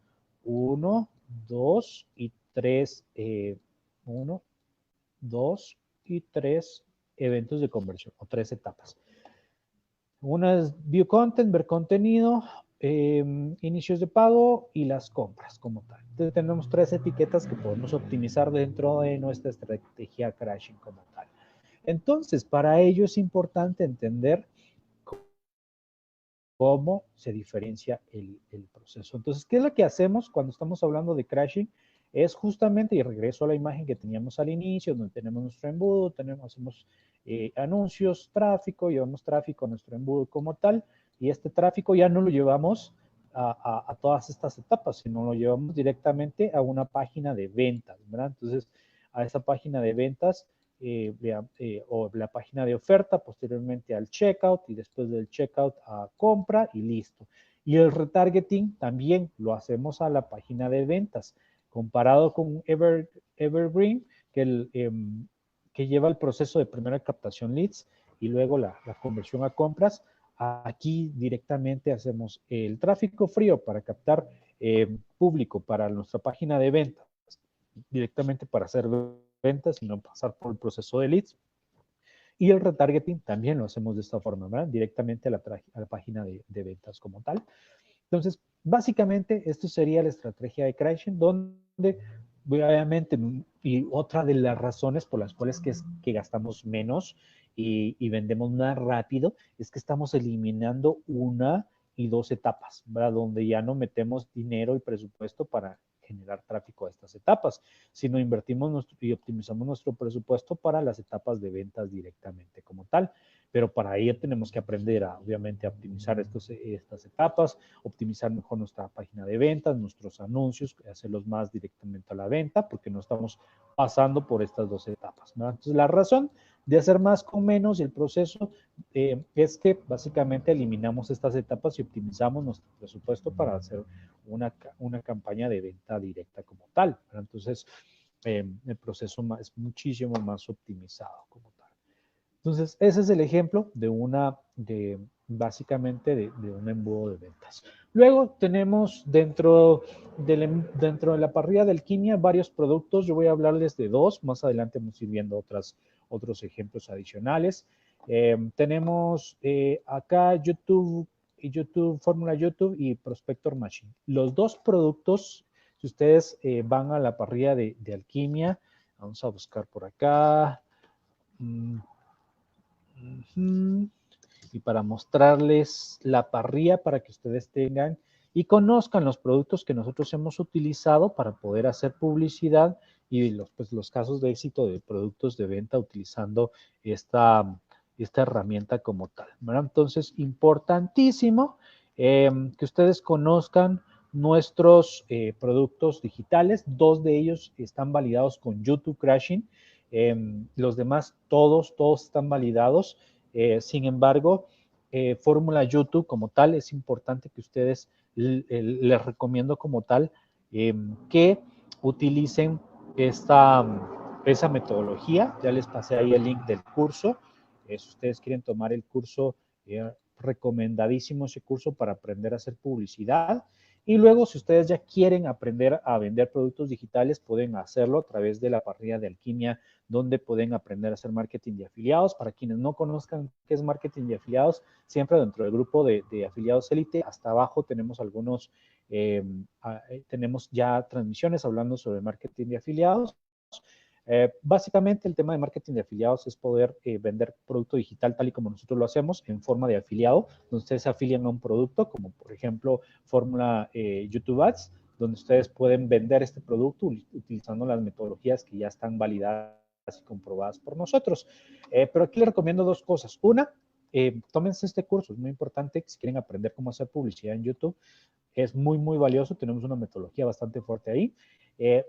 1, 2 y 3, 1, 2 y 3 eventos de conversión o 3 etapas. Una es view content, ver contenido, inicios de pago y las compras como tal. Entonces tenemos 3 etiquetas que podemos optimizar dentro de nuestra estrategia crashing como tal. Entonces, para ello es importante entender cómo se diferencia el proceso. Entonces, ¿qué es lo que hacemos cuando estamos hablando de crashing? Es justamente, y regreso a la imagen que teníamos al inicio, donde tenemos nuestro embudo, hacemos anuncios, tráfico, llevamos tráfico a nuestro embudo como tal, y este tráfico ya no lo llevamos a todas estas etapas, sino lo llevamos directamente a una página de ventas, ¿verdad? Entonces, a esa página de ventas o la página de oferta, posteriormente al checkout y después del checkout a compra y listo. Y el retargeting también lo hacemos a la página de ventas, comparado con Evergreen, que lleva el proceso de primera captación leads y luego la conversión a compras. Aquí directamente hacemos el tráfico frío para captar público para nuestra página de ventas, directamente para hacer ventas, sino pasar por el proceso de leads. Y el retargeting también lo hacemos de esta forma, ¿verdad? Directamente a la página de ventas como tal. Entonces, básicamente, esto sería la estrategia de crashing, donde obviamente, y otra de las razones por las cuales que gastamos menos y vendemos más rápido, es que estamos eliminando una y 2 etapas, ¿verdad? Donde ya no metemos dinero y presupuesto para generar tráfico a estas etapas, sino invertimos y optimizamos nuestro presupuesto para las etapas de ventas directamente como tal. Pero para ello tenemos que aprender a, obviamente, a optimizar estas etapas, optimizar mejor nuestra página de ventas, nuestros anuncios, hacerlos más directamente a la venta, porque no estamos pasando por estas 2 etapas, ¿verdad? Entonces, la razón de hacer más con menos y el proceso es que básicamente eliminamos estas etapas y optimizamos nuestro presupuesto para hacer una campaña de venta directa como tal, ¿verdad? Entonces, el proceso es muchísimo más optimizado como tal. Entonces, ese es el ejemplo básicamente de un embudo de ventas. Luego tenemos dentro de la parrilla de alquimia varios productos. Yo voy a hablarles de 2. Más adelante vamos a ir viendo otros ejemplos adicionales. Tenemos acá YouTube, Fórmula YouTube y Prospector Machine. Los 2 productos, si ustedes van a la parrilla de alquimia, vamos a buscar por acá. Y para mostrarles la parrilla para que ustedes tengan y conozcan los productos que nosotros hemos utilizado para poder hacer publicidad y los casos de éxito de productos de venta utilizando esta herramienta como tal, ¿verdad? Entonces, importantísimo que ustedes conozcan nuestros productos digitales. 2 de ellos están validados con YouTube Crashing. Los demás, todos están validados. Sin embargo, Fórmula YouTube como tal, es importante que ustedes, les recomiendo como tal, que utilicen esa metodología. Ya les pasé ahí el link del curso. Si ustedes quieren tomar el curso, recomendadísimo ese curso para aprender a hacer publicidad. Y luego, si ustedes ya quieren aprender a vender productos digitales, pueden hacerlo a través de la parrilla de alquimia, donde pueden aprender a hacer marketing de afiliados. Para quienes no conozcan qué es marketing de afiliados, siempre dentro del grupo de afiliados élite, hasta abajo tenemos tenemos ya transmisiones hablando sobre marketing de afiliados. Básicamente el tema de marketing de afiliados es poder vender producto digital tal y como nosotros lo hacemos en forma de afiliado, donde ustedes se afilian a un producto, como por ejemplo Fórmula YouTube Ads, donde ustedes pueden vender este producto utilizando las metodologías que ya están validadas y comprobadas por nosotros. Pero aquí les recomiendo 2 cosas. Una, tómense este curso, es muy importante si quieren aprender cómo hacer publicidad en YouTube. Es muy, muy valioso, tenemos una metodología bastante fuerte ahí.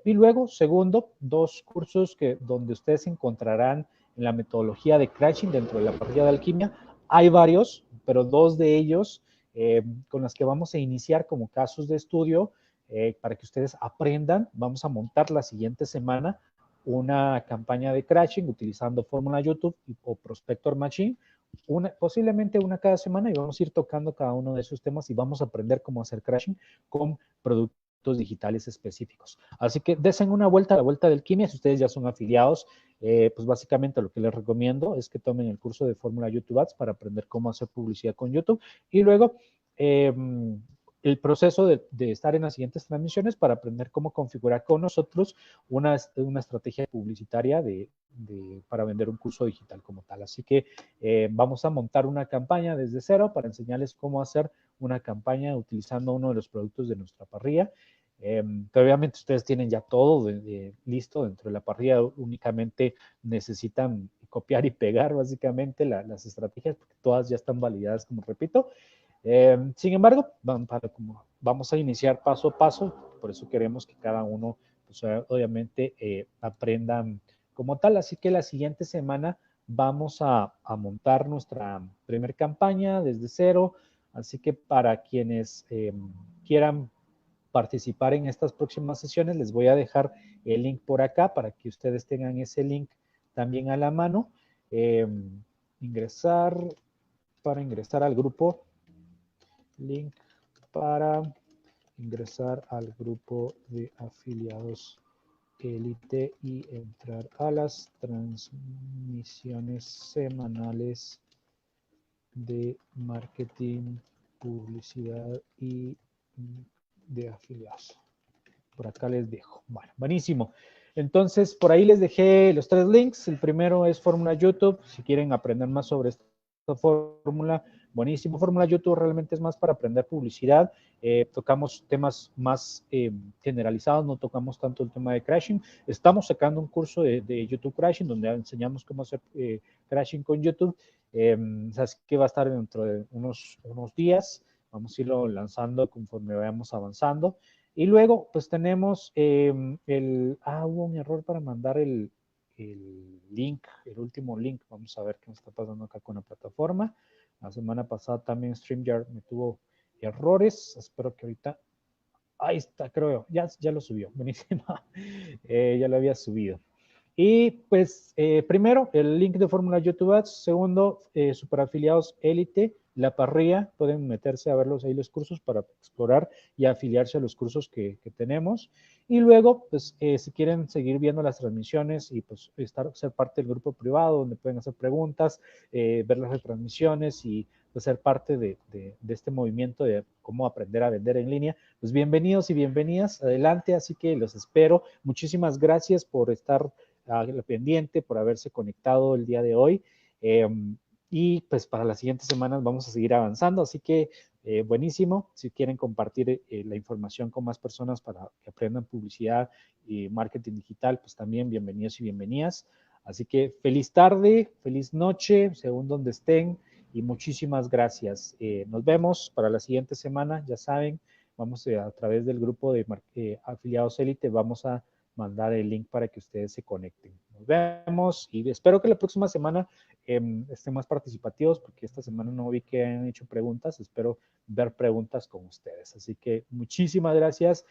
Y luego, segundo, 2 cursos donde ustedes encontrarán en la metodología de Crashing dentro de la parrilla de alquimia. Hay varios, pero 2 de ellos con los que vamos a iniciar como casos de estudio para que ustedes aprendan. Vamos a montar la siguiente semana una campaña de Crashing utilizando Fórmula YouTube o Prospector Machine, posiblemente una cada semana, y vamos a ir tocando cada uno de esos temas y vamos a aprender cómo hacer Crashing con productos digitales específicos. Así que desen una vuelta a la vuelta del alquimia. Si ustedes ya son afiliados, pues básicamente lo que les recomiendo es que tomen el curso de Fórmula YouTube Ads para aprender cómo hacer publicidad con YouTube y luego el proceso de estar en las siguientes transmisiones para aprender cómo configurar con nosotros una estrategia publicitaria para vender un curso digital como tal. Así que vamos a montar una campaña desde cero para enseñarles cómo hacer una campaña utilizando uno de los productos de nuestra parrilla. Pero obviamente ustedes tienen ya todo listo dentro de la parrilla, únicamente necesitan copiar y pegar básicamente las estrategias, porque todas ya están validadas, como repito. Sin embargo, vamos a iniciar paso a paso, por eso queremos que cada uno, pues, obviamente, aprendan como tal. Así que la siguiente semana vamos a montar nuestra primer campaña desde cero. Así que para quienes quieran participar en estas próximas sesiones, les voy a dejar el link por acá para que ustedes tengan ese link también a la mano. Para ingresar al grupo, link para ingresar al grupo de afiliados élite y entrar a las transmisiones semanales de marketing, publicidad y de afiliados. Por acá les dejo. Bueno, buenísimo. Entonces, por ahí les dejé los 3 links. El primero es Fórmula YouTube. Si quieren aprender más sobre esta fórmula, buenísimo. Fórmula YouTube realmente es más para aprender publicidad. Tocamos temas más generalizados, no tocamos tanto el tema de crashing. Estamos sacando un curso de YouTube Crashing donde enseñamos cómo hacer crashing con YouTube. Así que va a estar dentro de unos días. Vamos a irlo lanzando conforme vayamos avanzando. Y luego, pues tenemos hubo un error para mandar el link, el último link. Vamos a ver qué nos está pasando acá con la plataforma. La semana pasada también StreamYard me tuvo errores. Espero que ahorita, ahí está, creo, ya lo subió. Buenísimo. Ya lo había subido. Y pues, primero, el link de Fórmula YouTube Ads. Segundo, Superafiliados Élite, la parrilla. Pueden meterse a verlos ahí los cursos para explorar y afiliarse a los cursos que tenemos. Y luego, pues, si quieren seguir viendo las transmisiones y pues ser parte del grupo privado donde pueden hacer preguntas, ver las retransmisiones y pues, ser parte de este movimiento de cómo aprender a vender en línea, pues bienvenidos y bienvenidas. Adelante, así que los espero. Muchísimas gracias por estar pendiente, por haberse conectado el día de hoy. Y pues para las siguientes semanas vamos a seguir avanzando, así que buenísimo. Si quieren compartir la información con más personas para que aprendan publicidad y marketing digital, pues también bienvenidos y bienvenidas. Así que feliz tarde, feliz noche, según donde estén, y muchísimas gracias. Nos vemos para la siguiente semana, ya saben, vamos a través del grupo de afiliados Élite, vamos a mandar el link para que ustedes se conecten. Nos vemos y espero que la próxima semana estén más participativos porque esta semana no vi que hayan hecho preguntas. Espero ver preguntas con ustedes. Así que muchísimas gracias